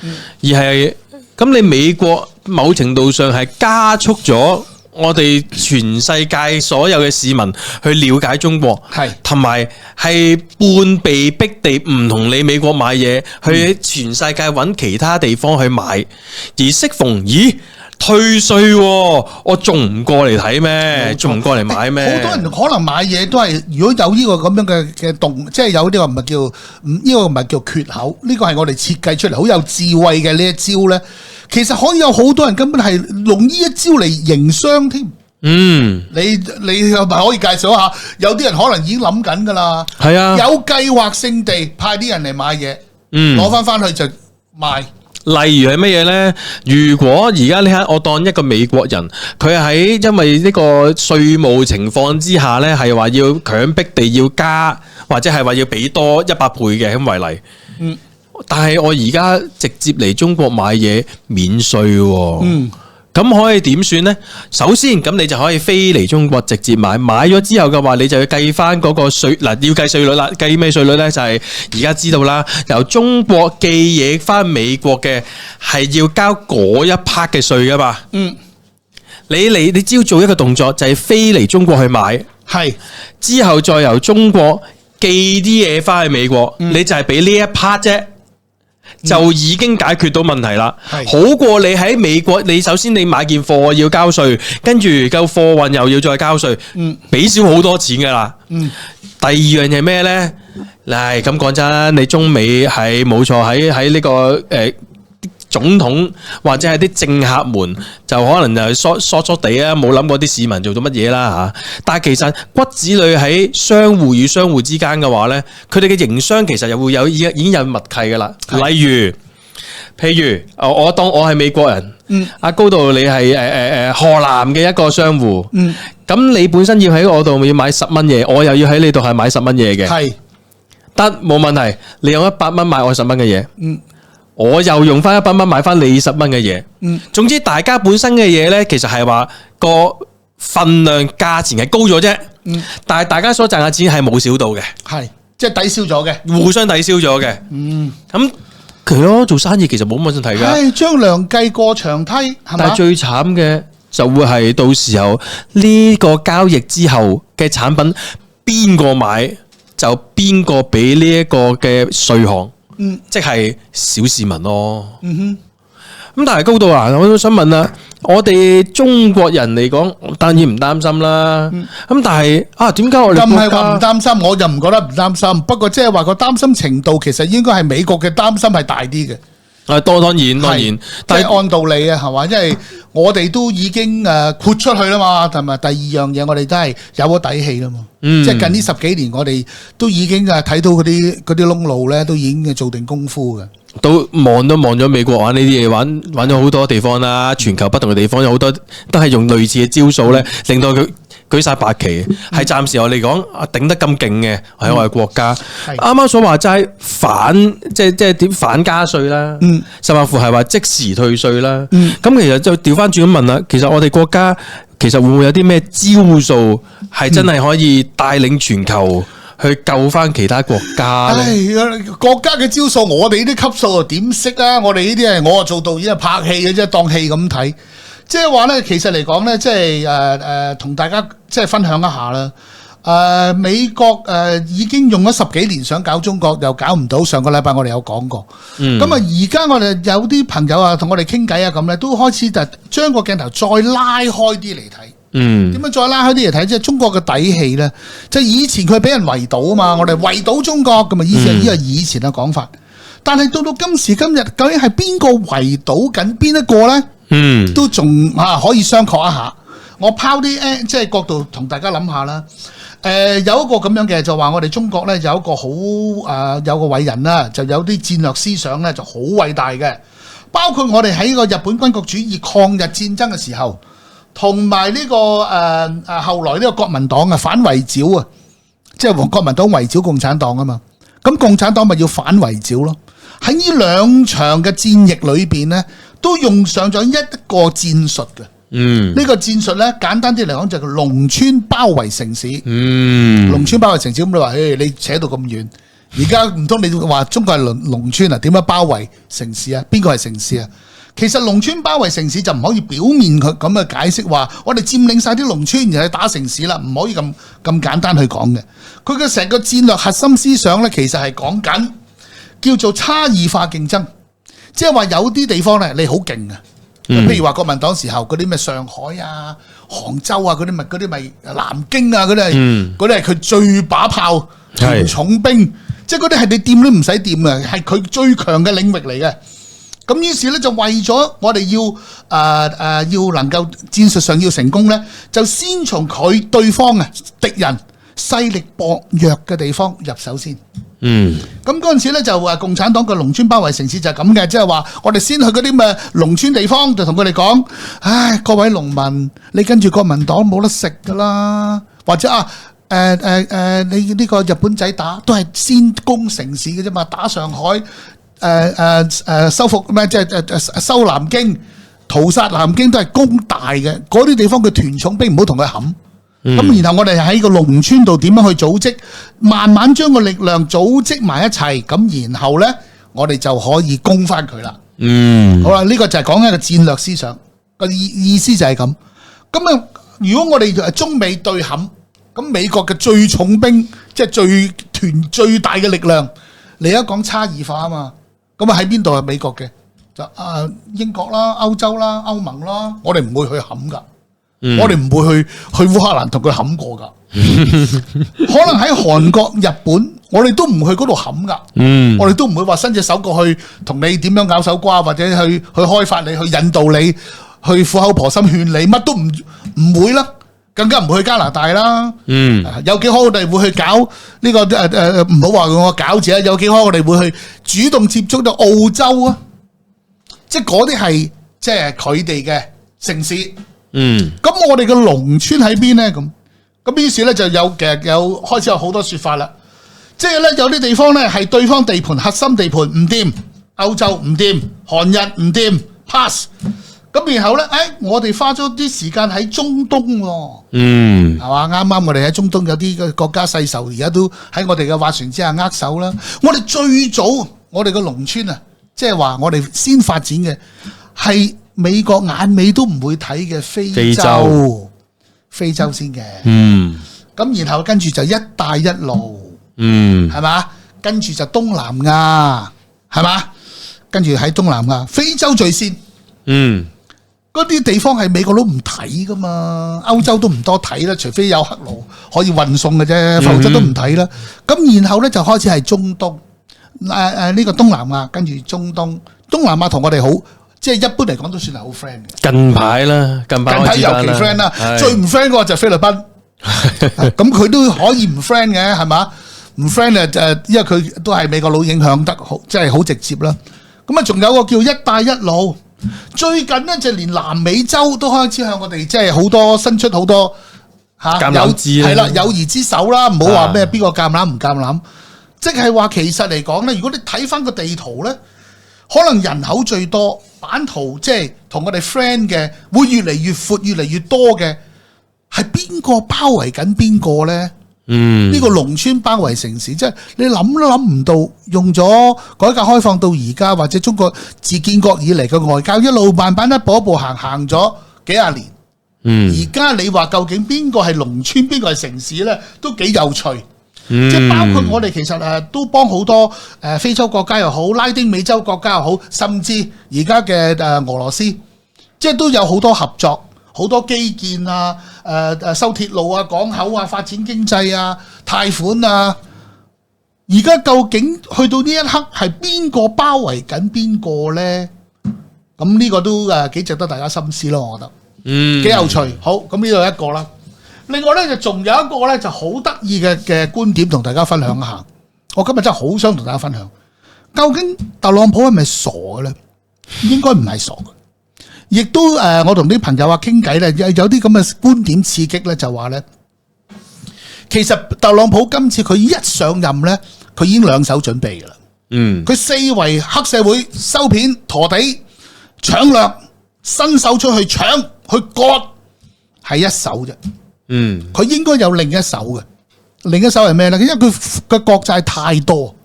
而係咁你美國某程度上係加速咗我哋全世界所有嘅市民去了解中國，係同埋係半被逼地唔同你美國買嘢，去全世界揾其他地方去買，而適逢退稅，我仲唔過嚟睇咩？仲唔過嚟買咩？好多人可能買嘢都係，如果有呢個咁樣嘅洞，即係有呢個唔係叫呢個唔係叫缺口，呢個係我哋設計出嚟好有智慧嘅呢一招咧。其實可以有好多人根本係用呢一招嚟營商添。你係咪可以介紹一下？有啲人可能已經諗緊噶啦，係啊，有計劃性地派啲人嚟買嘢，攞翻去就賣。例如係乜嘢呢？如果而家呢刻我當一個美國人，佢喺因為呢個稅務情況之下呢，係話要強迫地要加，或者係話要俾多100倍嘅咁為例。但係我而家直接嚟中國買嘢免稅，咁可以點算呢？首先咁你就可以飛嚟中國直接買咗之後嘅話，你就要計翻嗰個稅，要計稅率啦。計咩稅率呢？就係而家知道啦，由中國寄嘢翻美國嘅係要交嗰一 part 嘅稅噶嘛。你只要做一個動作，就係飛嚟中國去買，係之後再由中國寄啲嘢翻去美國，你就係俾呢一 part 啫。就已經解決到問題啦，好過你喺美國，你首先你買件貨要交稅，跟住夠貨運又要再交稅，俾少好多錢噶啦。第二樣係咩呢？嗱，咁講真，你中美係冇錯，喺呢個總統或者係啲政客們就可能就疏地啊，冇諗過啲市民做咗乜嘢啦嚇。但係其實骨子裏喺商戶與商戶之間嘅話咧，佢哋嘅營商其實又會有已經有默契噶啦。例如，譬如我當我係美國人，阿高度你係河南嘅一個商戶，咁你本身要喺我度要買10蚊嘢，我又要喺你度係買10蚊嘢嘅，係得冇問題。你用100蚊買我10蚊嘅嘢，我又用翻100蚊買翻你10蚊嘅嘢，總之大家本身嘅嘢呢，其實係話個份量價錢係高咗啫，但係大家所賺嘅錢係冇少到嘅，係即係抵消咗嘅，互相抵消咗嘅，咁佢咯做生意其實冇乜問題噶，係將糧計過牆梯，係嘛？但係最慘嘅就會係到時候呢個交易之後嘅產品邊個買就邊個俾呢一個嘅稅項。即係小市民咯。咁但係高度啊，我都想問啦，我哋中國人嚟講，當然唔擔心啦。咁但係點解我哋咁係話唔擔心？我就唔覺得唔擔心。不過即係話個擔心程度，其實應該係美國嘅擔心係大啲嘅。當然，但係按道理啊，係嘛？因為我哋都已經豁出去啦嘛，同埋第二樣嘢，我哋都係有咗底氣啦嘛。即係近呢10幾年，我哋都已經睇到嗰啲窿路咧，都已經做定功夫嘅。都望咗美國玩呢啲嘢，玩咗好多地方啦。全球不同嘅地方有好多都係用類似嘅招數咧，令到佢舉晒白旗。係暫時我嚟講頂得咁勁嘅喺我哋國家。啱啱所話齋反，即係點反加稅啦，甚至乎係話即時退稅啦。咁其實就調翻轉咁問啦，其實我哋國家其實會唔會有啲咩招數係真係可以帶領全球去救翻其他國家咧？國家嘅招數，我哋呢啲級數又點識啊？我哋呢啲係我做導演係拍戲嘅啫，當戲咁睇。即係話咧，其實嚟講咧，即係同大家即係分享一下啦。美國已經用咗10幾年想搞中國，又搞唔到。上個禮拜我哋有講過。咁啊，而家我哋有啲朋友啊，同我哋傾偈啊，咁咧都開始就將個鏡頭再拉開啲嚟睇。點樣再拉開啲嚟睇？即係中國嘅底氣咧，即係以前佢俾人圍堵啊嘛，我哋圍堵中國咁啊，呢個以前嘅講法。但係到今時今日，究竟係邊個圍堵緊邊一個咧？都仲可以商榷一下。我拋啲即係角度同大家諗下啦。有一個咁樣嘅就話我哋中國咧有一個好有個偉人啦，就有啲戰略思想咧就好偉大嘅，包括我哋喺個日本軍國主義抗日戰爭嘅時候，同埋呢個後來呢個國民黨反圍剿啊，即係國民黨圍剿共產黨啊嘛，咁共產黨咪要反圍剿咯。喺呢兩場嘅戰役裏邊咧，都用上咗一個戰術嘅。呢個戰術咧，簡單啲嚟講就係農村包圍城市。農村包圍城市，咁你話，你扯到咁遠，而家唔通你話中國係農村啊？點樣包圍城市啊？邊個係城市啊？其實農村包圍城市就唔可以表面佢咁嘅解釋話，我哋佔領晒啲農村然後去打城市啦，唔可以咁簡單去講嘅。佢嘅成個戰略核心思想咧，其實係講緊叫做差異化競爭，即係話有啲地方咧你好勁啊。譬如話國民黨時候嗰啲咩上海啊、杭州啊嗰啲咪南京啊嗰啲係佢最把炮、最重兵，即係嗰啲係你掂都唔使掂啊，係佢最強嘅領域嚟嘅。咁於是咧就為咗我哋要能夠戰術上要成功咧，就先從對方敵人勢力薄弱嘅地方入手先。咁嗰陣時咧就話共產黨嘅農村包圍城市就係咁嘅，即係話我哋先去嗰啲咩農村地方，就同佢哋講：唉，各位農民，你跟住國民黨冇得食噶啦，或者你呢個日本仔打都係先攻城市嘅啫嘛，打上海，收復咩即係收南京、屠殺南京都係攻大嘅，嗰啲地方嘅團重兵唔好同佢冚。咁然後我哋喺個農村度點樣去組織，慢慢將個力量組織埋一齊，咁然後呢，我哋就可以攻翻佢啦。好啦，呢個就係講一個戰略思想個意思就係咁。咁啊，如果我哋中美對冚，咁美國嘅最重兵即係最大嘅力量，你而家講差異化啊嘛，咁啊喺邊度係美國嘅？就英國啦、歐洲啦、歐盟啦，我哋唔會去冚噶。我哋唔會去烏克蘭同佢冚過噶，可能喺韓國、日本，我哋都唔去嗰度冚噶。我哋都唔會話伸隻手過去同你點樣咬手瓜，或者去開發你，去引導你，去苦口婆心勸你，乜都唔會啦，更加唔會去加拿大啦。有幾可我哋會去搞呢個唔好話我搞字啊，有幾可我哋會去主動接觸到澳洲啊，即係嗰啲係即係佢哋嘅城市。咁我哋嘅農村喺邊呢？咁於是咧就其實開始有好多說法啦。即係咧有啲地方咧係對方地盤核心地盤唔掂，歐洲唔掂，韓日唔掂 pass。咁然後咧，我哋花咗啲時間喺中東喎，係嘛？啱啱我哋喺中東有啲國家世仇，而家都喺我哋嘅斡旋之下握手啦。我哋最早我哋嘅農村啊，即係話我哋先發展嘅係美國眼尾都唔會睇嘅非洲先嘅，咁然後跟住就一帶一路，係嘛？跟住就東南亞，係嘛？跟住喺東南亞，非洲最先，嗰啲地方係美國都唔睇噶嘛，歐洲都唔多睇啦，除非有黑奴可以運送嘅啫，否則都唔睇啦。咁然後咧就開始係中東，呢個東南亞，跟住中東，東南亞同我哋好。即係一般嚟講都算係好 friend 嘅。近排尤其 friend 啦，最唔 friend 嗰個就係菲律賓。咁佢都可以唔 friend 嘅，係嘛？唔 friend 因為佢都係美國佬影響得好，即係好直接啦。咁啊，仲有個叫一帶一路。最近呢，就連南美洲都開始向我哋即係好多伸出好多橄欖枝係啦，友誼之手啦，唔好話咩邊個橄欖唔橄欖。即係話其實嚟講咧，如果你睇翻個地圖咧，可能人口最多。版圖即係同我哋 friend 嘅，會越嚟越闊、越嚟越多嘅，係邊個包圍緊邊個呢？呢個農村包圍城市，即係你諗都諗唔到，用咗改革開放到而家，或者中國自建國以嚟嘅外交，一路慢慢一步一步行咗幾廿年。而家你話究竟邊個係農村，邊個係城市呢？都幾有趣。即係包括我哋其實都幫好多非洲國家又好，拉丁美洲國家又好，甚至而家嘅俄羅斯，即係都有好多合作，好多基建啊，修鐵路啊、港口啊、發展經濟啊、貸款啊。而家究竟去到呢一刻係邊個包圍緊邊個呢？咁呢個都幾值得大家深思咯，我覺得。幾有趣。好，咁呢度一個啦。另外咧就仲有一個咧就好得意嘅觀點同大家分享一下。我今日真係好想同大家分享，究竟特朗普係咪傻嘅咧？應該唔係傻嘅。亦都我同啲朋友傾偈咧，有啲咁嘅觀點刺激咧，就話咧，其實特朗普今次佢一上任咧，佢已經兩手準備㗎啦。佢四圍黑社會收片、陀地、搶掠、伸手出去搶、去割，係一手啫。佢應該有另一手嘅，另一手係咩咧？因為佢嘅國債太多，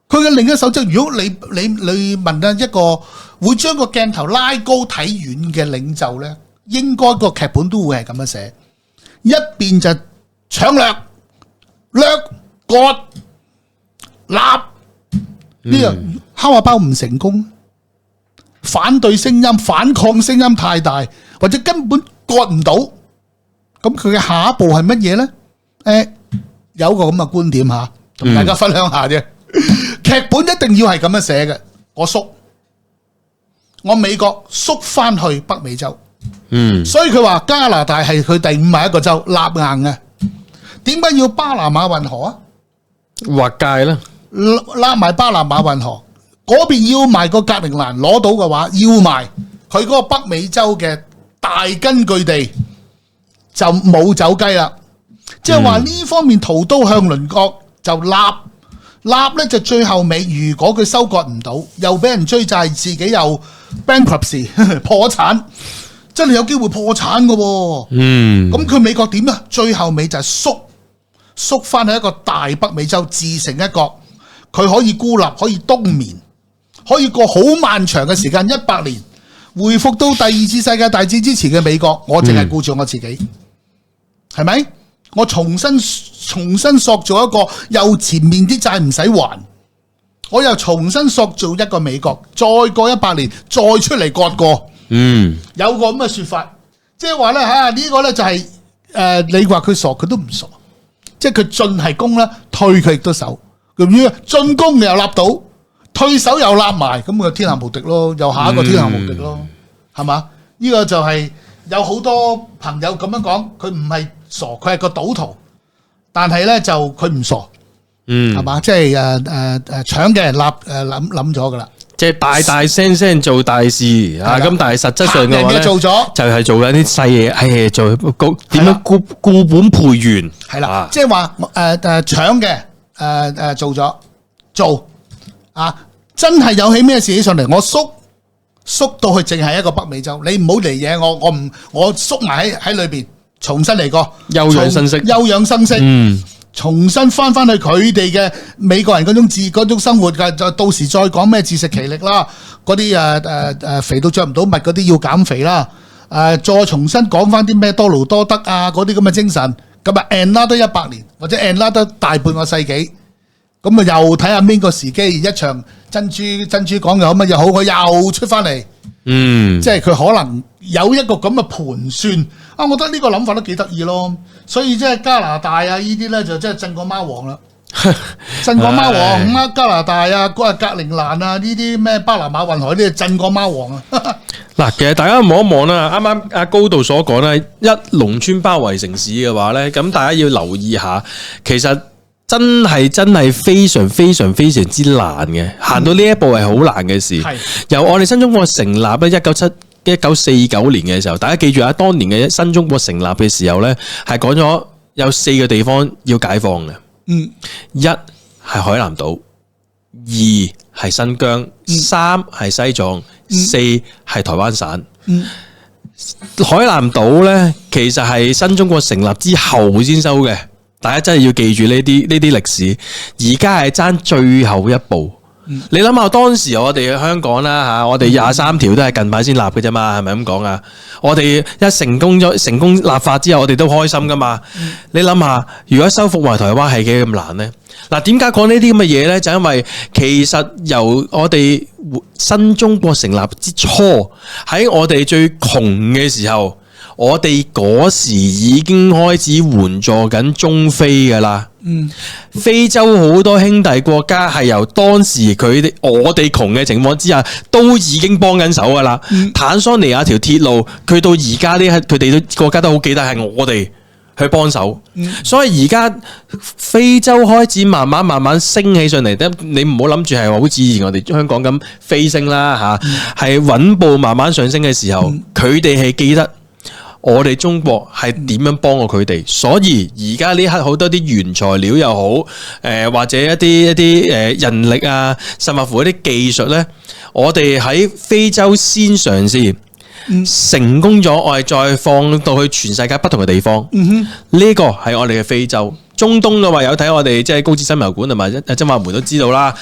佢嘅另一手即係如果你問一個會將個鏡頭拉高睇遠嘅領袖咧，應該個劇本都會係咁樣寫，一邊就搶掠、掠、割、立呢個敲下包唔成功，反對聲音、反抗聲音太大，或者根本割唔到。咁佢嘅下一步係乜嘢咧？有個咁嘅觀點吓，同大家分享下啫。劇本一定要係咁樣寫嘅。我美國縮翻去北美洲。所以佢話加拿大係佢第51個州立硬嘅。點解要巴拿馬運河啊？劃界啦，拉埋巴拿馬運河嗰邊要埋個格陵蘭攞到嘅話，要埋佢嗰個北美洲嘅大根據地。就冇走雞啦，即係話呢方面屠刀向鄰國就立咧，就最後尾如果佢收割唔到，又俾人追債，自己又 bankruptcy 破產，真係有機會破產㗎喎。咁佢美國點啊？最後尾就係縮翻去一個大北美洲自成一國，佢可以孤立，可以冬眠，可以過好漫長嘅時間100年，回復到第二次世界大戰之前嘅美國。我淨係顧住我自己。係咪？我重新塑造一個又前面啲債唔使還，我又重新塑造一個美國，再過100年再出嚟割過。有個咁嘅說法，即係話咧呢個咧就係你話佢傻，佢都唔傻，即係佢進係攻啦，退佢亦都守。咁樣進攻又立到，退守又立埋，咁佢天下無敵咯，又下一個天下無敵咯，係嘛？呢個就係有好多朋友咁樣講，佢唔係傻，佢係個賭徒，但係咧就佢唔傻，係嘛？即係搶嘅人諗咗噶啦，即係大聲做大事啊！咁但係實質上嘅話咧，就係做緊啲細嘢，做點樣固本培元，係啦，即係話搶嘅做真係有起咩事起上嚟，我縮到去淨係一個北美洲，你唔好嚟嘢，我縮埋喺裏邊。重新嚟過，休養生息，重新翻去佢哋嘅美國人嗰種生活嘅，就到時再講咩自食其力啦，嗰啲肥到着唔到襪嗰啲要減肥啦，再重新講翻啲咩多勞多得啊嗰啲咁嘅精神，咁啊 another 100年或者 another 大半個世紀，咁啊又睇下邊個時機一場珍珠講又好乜又好，佢又出翻嚟，即係佢可能有一個咁嘅盤算。我覺得呢個諗法都幾得意咯，所以即係加拿大呢啲咧就真係震過貓王啦，震過貓王加拿大格陵蘭呢啲咩巴拿馬運河呢啲震過貓王啊！嗱，其實大家望一望啦，啱啱阿高度所講咧，一農村包圍城市嘅話咧，咁大家要留意下，其實真係非常之難嘅，行到呢一步係好難嘅事。由我哋新中國成立咧1949年嘅時候，大家記住當年嘅新中國成立嘅時候呢，係講咗有4個地方要解放嘅。一係海南島，2係新疆，3係西藏，4係台灣省。海南島呢，其實係新中國成立之後先收嘅，大家真係要記住呢啲歷史。而家係爭最後一步。你諗下當時我哋香港啦我哋23條都係近排先立嘅啫嘛，係咪咁講啊？我哋一成功立法之後，我哋都開心噶嘛。你諗下，如果收復埋台灣係幾咁難呢？嗱，點解講呢啲咁嘅嘢呢？就因為其實由我哋新中國成立之初，喺我哋最窮嘅時候，我哋嗰時已經開始援助緊中非噶啦。非洲好多兄弟國家係由當時我哋窮嘅情況之下，都已經幫緊手噶啦。坦桑尼亞條鐵路，佢到而家呢，佢哋都國家都好記得係我哋去幫手。所以而家非洲開始慢慢升起上嚟，你唔好諗住係好似以前我哋香港咁飛升啦吓，係穩步慢慢上升嘅時候，佢哋係記得我哋中國係點樣幫過佢哋，所以而家呢刻好多啲原材料又好，或者一啲人力啊，甚至乎一啲技術咧，我哋喺非洲先嘗試，成功咗，我哋再放到去全世界不同嘅地方。呢個係我哋嘅非洲。中東嘅話有睇我哋即係高知新聞館同埋曾華梅都知道啦，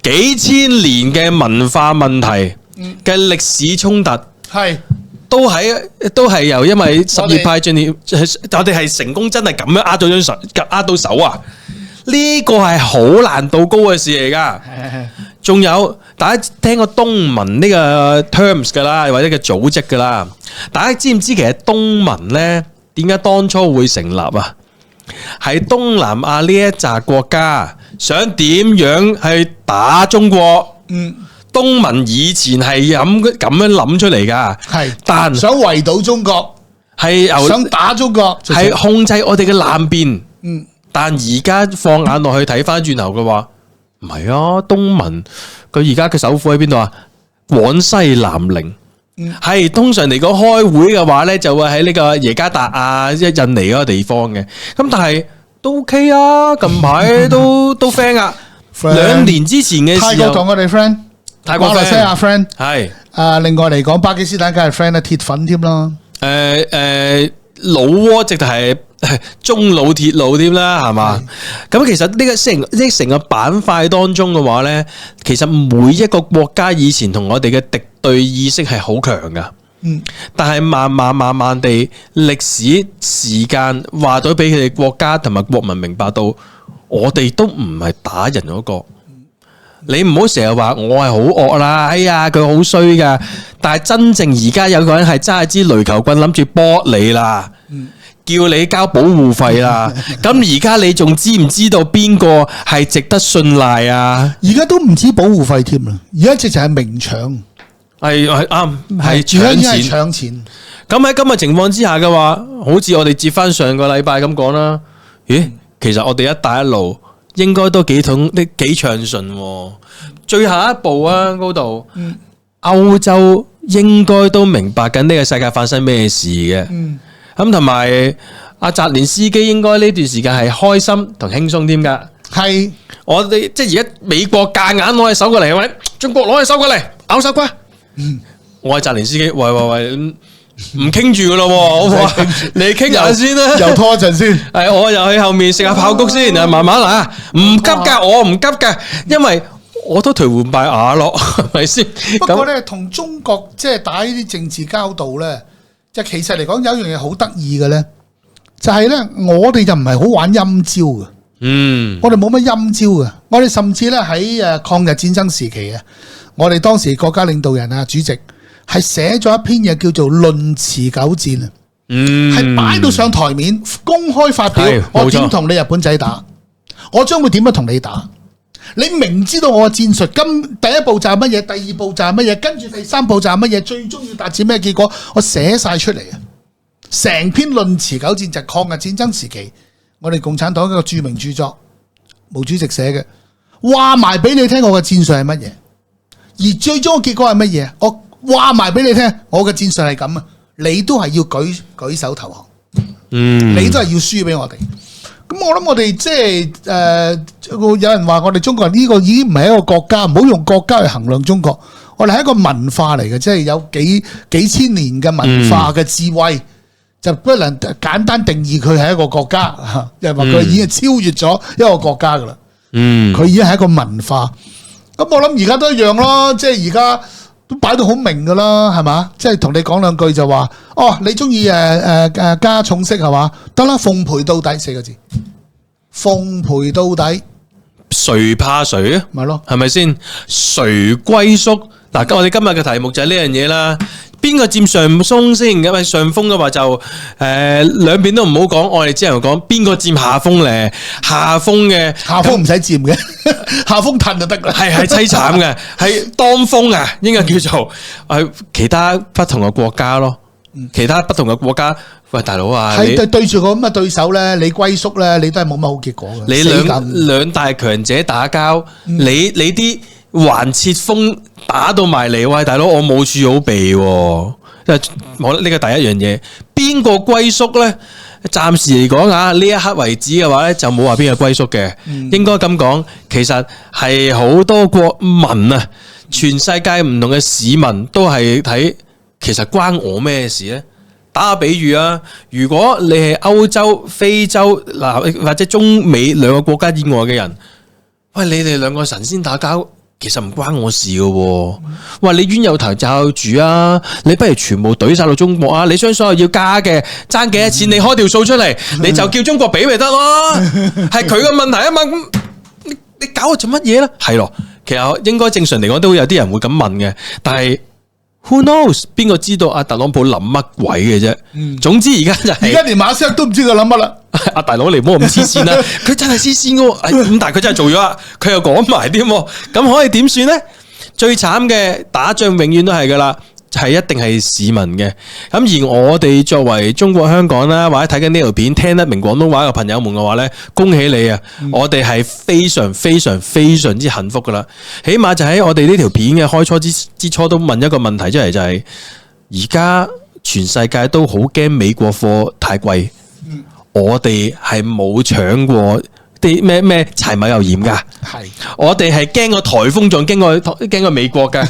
幾千年嘅文化問題嘅歷史衝突係。都係由因為什葉派進入，我哋係成功真係咁樣握到手啊！呢個係好難度高嘅事嚟噶。仲有大家聽過東盟呢個 terms 噶啦，或者個組織噶啦。大家知唔知其實東盟呢點解當初會成立啊？係東南亞呢一紮國家想點樣去打中國？東盟以前係咁樣諗出嚟噶，係，但想圍堵中國，係想打中國，係控制我哋嘅南邊。但而家放眼落去睇翻轉頭嘅話，唔係啊，東盟佢而家嘅首府喺邊度啊？廣西南寧。係通常嚟講開會嘅話咧，就會喺呢個耶加達啊，即係印尼嗰個地方嘅。咁但係都 OK 啊，近排都 friend 啊。2年之前嘅時候，泰國同我哋 friend。馬來西亞 friend 係另外嚟講，巴基斯坦梗係 friend 啦，鐵粉添啦。老撾直頭係中老鐵路添啦，係嘛？咁其實呢成個板塊當中嘅話咧，其實每一個國家以前同我哋嘅敵對意識係好強噶。但係慢慢地歷史時間話到俾佢哋國家同埋國民明白到，我哋都唔係打人嗰個。你唔好成日話我係好惡啦，哎呀佢好衰噶，但係真正而家有個人係揸支壘球棍諗住搏你啦，叫你交保護費啦。咁而家你仲知唔知道邊個係值得信賴啊？而家都唔止保護費添啦，而家直情係明搶，係啱，係搶錢。咁喺今日情況之下嘅話，好似我哋接翻上個禮拜咁講啦，咦，其實我哋一帶一路應該都幾暢順，最後一步啊，嗰度歐洲應該都明白緊呢個世界發生咩事嘅，咁同埋阿澤連斯基應該呢段時間係開心同輕鬆添噶，係我哋即係而家美國夾硬攞起手過嚟，喂，中國攞起手過嚟咬手瓜，我係澤連斯基，喂。唔傾住噶咯，你傾下先啦，又拖一陣先。係我又去後面食下爆谷先，慢慢啦，唔急噶，我唔急噶，因為我都頹垣敗瓦咯，係咪先？不過咧，同中國即係打呢啲政治交道咧，即係其實嚟講有一樣嘢好得意嘅咧，就係咧，我哋就唔係好玩陰招嘅，我哋冇乜陰招嘅，我哋甚至咧喺抗日戰爭時期啊，我哋當時國家領導人啊，主席。係寫咗一篇嘢叫做《論持久戰》啊，係擺到上台面公開發表，我點同你日本仔打，我將會點樣同你打？你明知道我嘅戰術，第一步就係乜嘢，第二步就係乜嘢，跟住第三步就係乜嘢，最終要達至咩結果？我寫晒出嚟啊！成篇《論持久戰》就係抗日戰爭時期，我哋共產黨一個著名著作，毛主席寫嘅，話埋俾你聽我嘅戰術係乜嘢，而最終嘅結果係乜嘢？我話埋俾你聽，我嘅戰術係咁啊！你都係要舉手投降，你都係要輸俾我哋。咁我諗我哋即係有人話我哋中國人呢個已經唔係一個國家，唔好用國家去衡量中國。我哋係一個文化嚟嘅，即係有幾千年嘅文化嘅智慧，就不能簡單定義佢係一個國家。又話佢已經超越咗一個國家噶啦。佢已經係一個文化。咁我諗而家都一樣咯，即係而家。都擺到好明噶啦，係嘛？即係同你講兩句就話，哦，你中意加重息係嘛？得啦，奉陪到底4個字，奉陪到底，誰怕誰啊？咪咯，係咪先？誰歸宿？嗱，我哋今日嘅題目就係呢樣嘢啦。邊個佔上風先？咁啊上風嘅話就兩邊都唔好講，我哋只能講邊個佔下風咧？下風唔使佔嘅，下風褪就得啦。係凄慘嘅，係當風啊，應該叫做其他不同嘅國家咯。其他不同嘅國家，喂大佬啊，係對住個咁嘅對手咧，你龜縮咧，你都係冇乜好結果嘅。你兩大強者打交，你啲橫切風打到埋嚟，喂大佬，我冇處好避，我呢個第一樣嘢，邊個龜縮咧？暫時嚟講啊，呢一刻為止嘅話咧，就冇話邊個龜縮嘅，應該咁講，其實係好多國民啊，全世界唔同嘅市民都係睇。其實關我咩事呢？打個比喻啊，如果你係歐洲、非洲嗱或者中美兩個國家以外嘅人，喂，你哋兩個神仙打交，其實唔關我事嘅。喂，你冤有頭債有主啊！你不如全部懟晒到中國啊！你將所有要加嘅爭幾多錢，你開條數出嚟，你就叫中國俾咪得咯？係佢嘅問題啊嘛！你搞我做乜嘢呢？係咯，其實應該正常嚟講都有啲人會咁問嘅，但係。Who knows？ 邊個知道阿特朗普諗乜鬼嘅啫？總之而家就係而家連馬斯克都唔知佢諗乜啦。阿大佬你唔好咁黐線啦，佢真係黐線嘅，咁但係佢真係做咗，佢又講埋添，咁可以點算呢？最慘嘅打仗永遠都係噶啦，係一定係市民嘅。咁而我哋作為中國香港啦，或者睇緊呢條片聽得明廣東話嘅朋友們嘅話呢，恭喜你啊！我哋係非常非常非常之幸福噶啦。起碼就喺我哋呢條片嘅開初之初都問一個問題出嚟，就係而家全世界都好驚美國貨太貴，我哋係冇搶過啲咩柴米油鹽噶，係我哋係驚個颱風，仲驚過美國噶，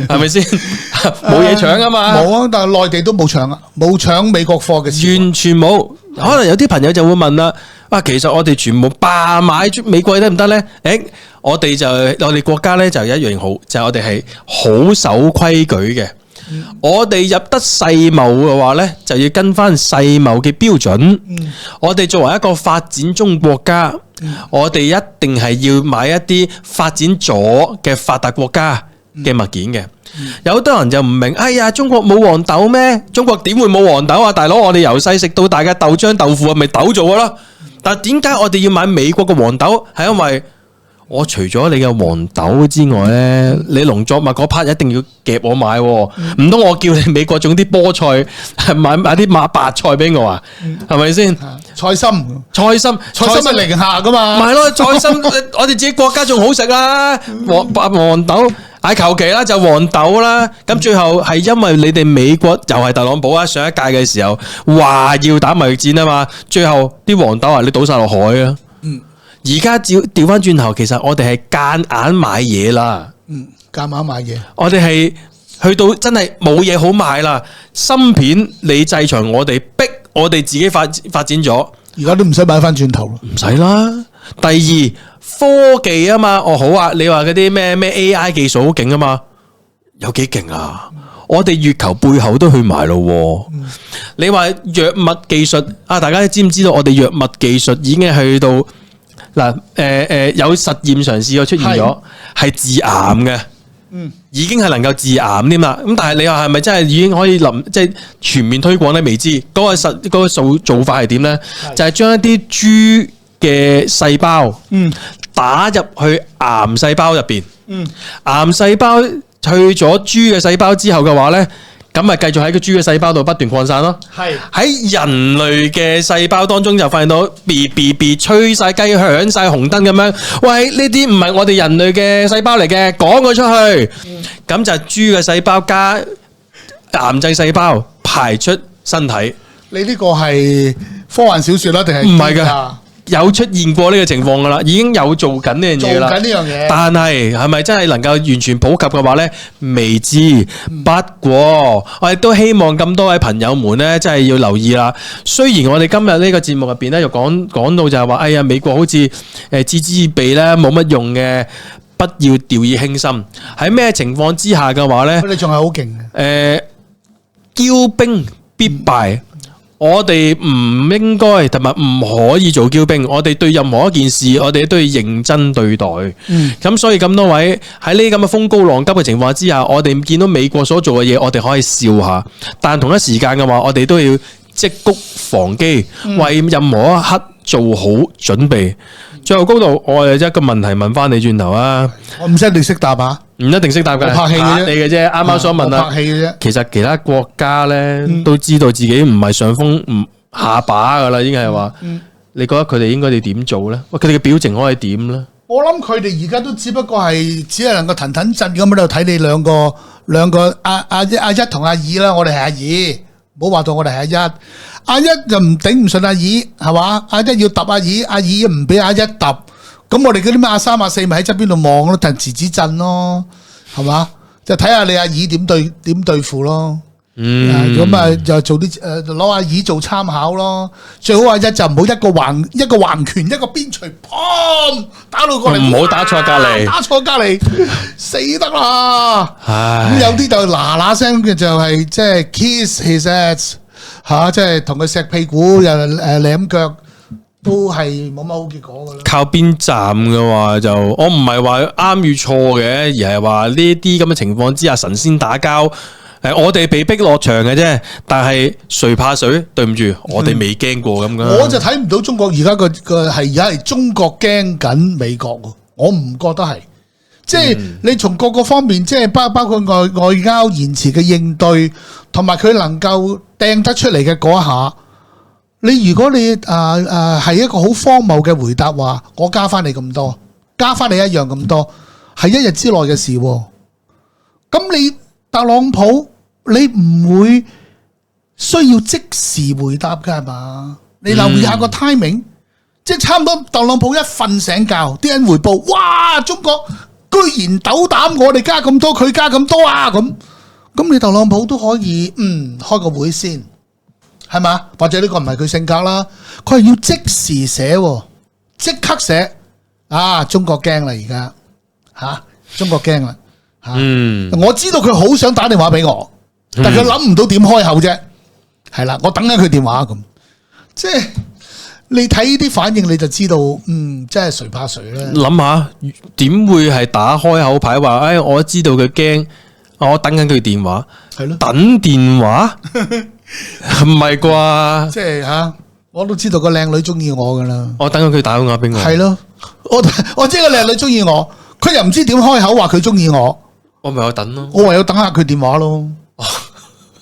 係咪先？冇嘢搶啊嘛，冇啊，但係內地都冇搶啊，冇搶美國貨嘅，完全冇。可能有啲朋友就會問啦，其實我哋全部霸買美國得唔得咧？我哋國家咧就一樣好，就係我哋係好守規矩嘅。我哋入得世貿嘅話呢，就要跟翻世貿嘅標準。我哋作為一個發展中國家，我哋一定係要買一啲發展咗嘅發達國家嘅物件嘅。有好多人就唔明，哎呀，中國冇黃豆咩？中國點會冇黃豆啊？大佬，我哋由細食到大嘅豆漿豆腐係咪豆做嘅咯？但係點解我哋要買美國嘅黃豆？係因為我除咗你嘅黃豆之外咧，你農作物嗰 part 一定要夾我買，唔通我叫你美國種啲菠菜，買啲白菜俾我啊？係咪先？菜心係零下噶嘛？唔係咯，菜心我哋自己國家仲好食啦，黃豆，求其啦就黃豆啦。咁最後係因為你哋美國又係特朗普啊，上一屆嘅時候話要打貿易戰啊嘛，最後啲黃豆啊你倒晒落海啊。而家調翻轉頭，其實我哋係夾硬買嘢啦。夾硬買嘢，我哋係去到真係冇嘢好買啦。芯片你制裁我哋，逼我哋自己發展咗，而家都唔使買翻轉頭咯，唔使啦。第二科技啊嘛，好啊，你話嗰啲咩 AI 技術好勁啊嘛，有幾勁啊？我哋月球背後都去埋咯。你話藥物技術啊，大家知唔知道我哋藥物技術已經去到？嗱，有實驗嘗試過出現咗，係治癌嘅，已經係能夠治癌添啦。咁但係你話係咪真係已經可以即係全面推廣咧？未知嗰個做法係點咧？就係將一啲豬嘅細胞，打入去癌細胞入邊，癌細胞去咗豬嘅細胞之後嘅話咧。咁咪繼續喺個豬嘅細胞度不斷擴散咯。係喺人類嘅細胞當中就發現到 B 吹晒雞響晒紅燈咁樣。喂，呢啲唔係我哋人類嘅細胞嚟嘅，趕佢出去。咁就係豬嘅細胞加癌細細胞排出身體。你呢個係科幻小說啦，定係唔係噶？有出現過呢個情況噶啦，已經有做緊呢樣嘢啦。做緊呢樣嘢，但係咪真係能夠完全普及嘅話呢？未知。不過我亦都希望咁多位朋友們呢，真係要留意啦。雖然我哋今日呢個節目入邊呢，又講到就係話，哎呀，美國好似置之以備咧，冇乜用嘅，不要掉以輕心。喺咩情況之下嘅話呢？你仲係好勁嘅。驕兵必敗。我哋唔應該同埋唔可以做驕兵，我哋對任何一件事，我哋都要認真對待。咁所以咁多位喺呢咁嘅風高浪急嘅情況之下，我哋見到美國所做嘅嘢，我哋可以笑下，但同一時間嘅話，我哋都要積谷防饑，為任何一刻做好準備。最後高度，我有一個問題問翻你轉頭啊！我唔一定識答啊，唔一定識答嘅，拍戲嘅啫，你嘅啫。啱啱所問啦，拍戲嘅啫。其實其他國家咧都知道自己唔係上風唔下把噶啦，已經係話。你覺得佢哋應該要點做咧？喂，佢哋嘅表情可以點咧？我諗佢哋而家都只不過係只係能夠騰騰震咁喺度睇你兩個阿一同阿二啦，我哋係阿二，唔好話到我哋係阿一。阿一就唔頂唔順阿二，係嘛？阿一要揼阿二，阿二唔俾阿一揼，咁我哋嗰啲咩阿三阿四咪喺側邊度望咯，騰遲紙震咯，係嘛？就睇下你阿二點對付咯。咁啊就做啲攞阿二做參考咯。最好阿一就唔好一個橫拳一個邊錘，砰打到過嚟，唔好打錯隔離，打錯隔離死得啦！咁有啲就嗱嗱聲嘅就係即係 kiss his ass 嚇，即係同佢錫屁股又舐腳，都係冇乜好結果噶啦。靠邊站嘅話就我唔係話啱與錯嘅，而係話呢啲咁嘅情況之下神仙打交。我哋被逼落場嘅啫，但係誰怕誰？對唔住，我哋未驚過咁樣。我就睇唔到中國而家個係而家係中國驚緊美國喎，我唔覺得係。即係你從各個方面，即係包括外交言辭嘅應對，同埋佢能夠掟得出嚟嘅嗰一下，你如果你係一個好荒謬嘅回答話，我加翻你咁多，加翻你一樣咁多，係一日之內嘅事。咁你特朗普，你唔會需要即時回答㗎係嘛？你留意下個 timing，即係差唔多特朗普一瞓醒覺，啲人回報，哇！中國居然斗膽，我哋加咁多，佢加咁多啊！咁你特朗普都可以開個會先，係嘛？或者呢個唔係佢性格啦，佢係要即時寫，即刻寫啊！中國驚啦而家嚇，中國驚啦。我知道佢好想打電話俾我，但佢諗唔到點開口啫。係啦，我等緊佢電話咁，即係你睇呢啲反應你就知道，真係誰怕誰咧。諗下點會係打開口牌話，我知道佢驚，我等緊佢電話，係咯，等電話唔係啩？即係我都知道個靚女中意我噶啦，我等緊佢打電話俾我。係咯，我知個靚女中意我，佢又唔知點開口話佢中意我。我咪有等咯，我唯有等下佢電話咯。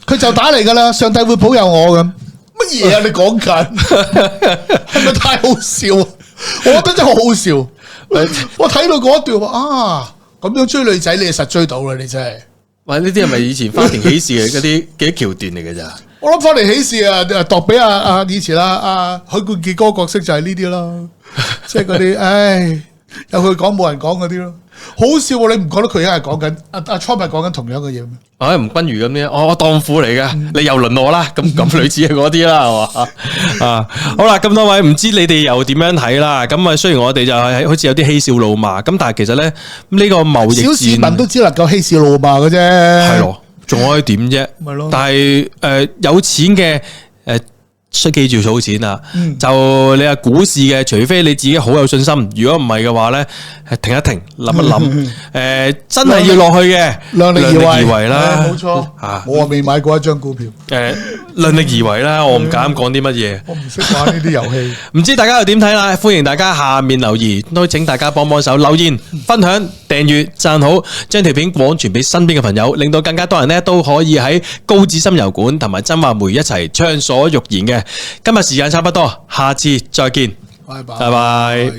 佢就打嚟噶啦，上帝會保佑我咁。乜嘢啊？你講緊係咪太好笑？我覺得真係好好笑。我睇到嗰一段話咁樣追女仔，你實追到啦！你真係。喂，呢啲係咪以前花田喜事嘅嗰啲橋段嚟嘅咋？我諗花田喜事度俾以前許冠傑嗰個角色就係呢啲咯，即係嗰啲有佢講冇人講嗰啲咯。好笑喎！你唔覺得佢而家係講緊阿 Trump 係講緊同樣嘅嘢咩？吳君如咁樣，我當父嚟嘅，你又輪我啦，咁類似嘅嗰啲啦，係嘛？好啦，咁多位唔知你哋又點樣睇啦？咁雖然我哋就係好似有啲嬉笑怒罵，咁但係其實咧呢個貿易戰，小市民都只能夠嬉笑怒罵嘅啫，係咯，仲可以點啫？係咯，但係有錢嘅需記住儲錢啦，就你話股市嘅，除非你自己好有信心，如果唔係嘅話咧，停一停，諗一諗，真係要落去嘅，量力而為啦，冇錯，我未買過一張股票，量力而為啦，我唔敢講啲乜嘢，我唔識玩呢啲遊戲，唔知大家又點睇啦？歡迎大家下面留言，都請大家幫手留言、分享、訂閱、讚好，將條片廣傳俾身邊嘅朋友，令到更加多人咧都可以喺高智深油管同埋曾華梅一齊暢所欲言嘅。今日時間差不多，下次再見，拜拜，拜拜。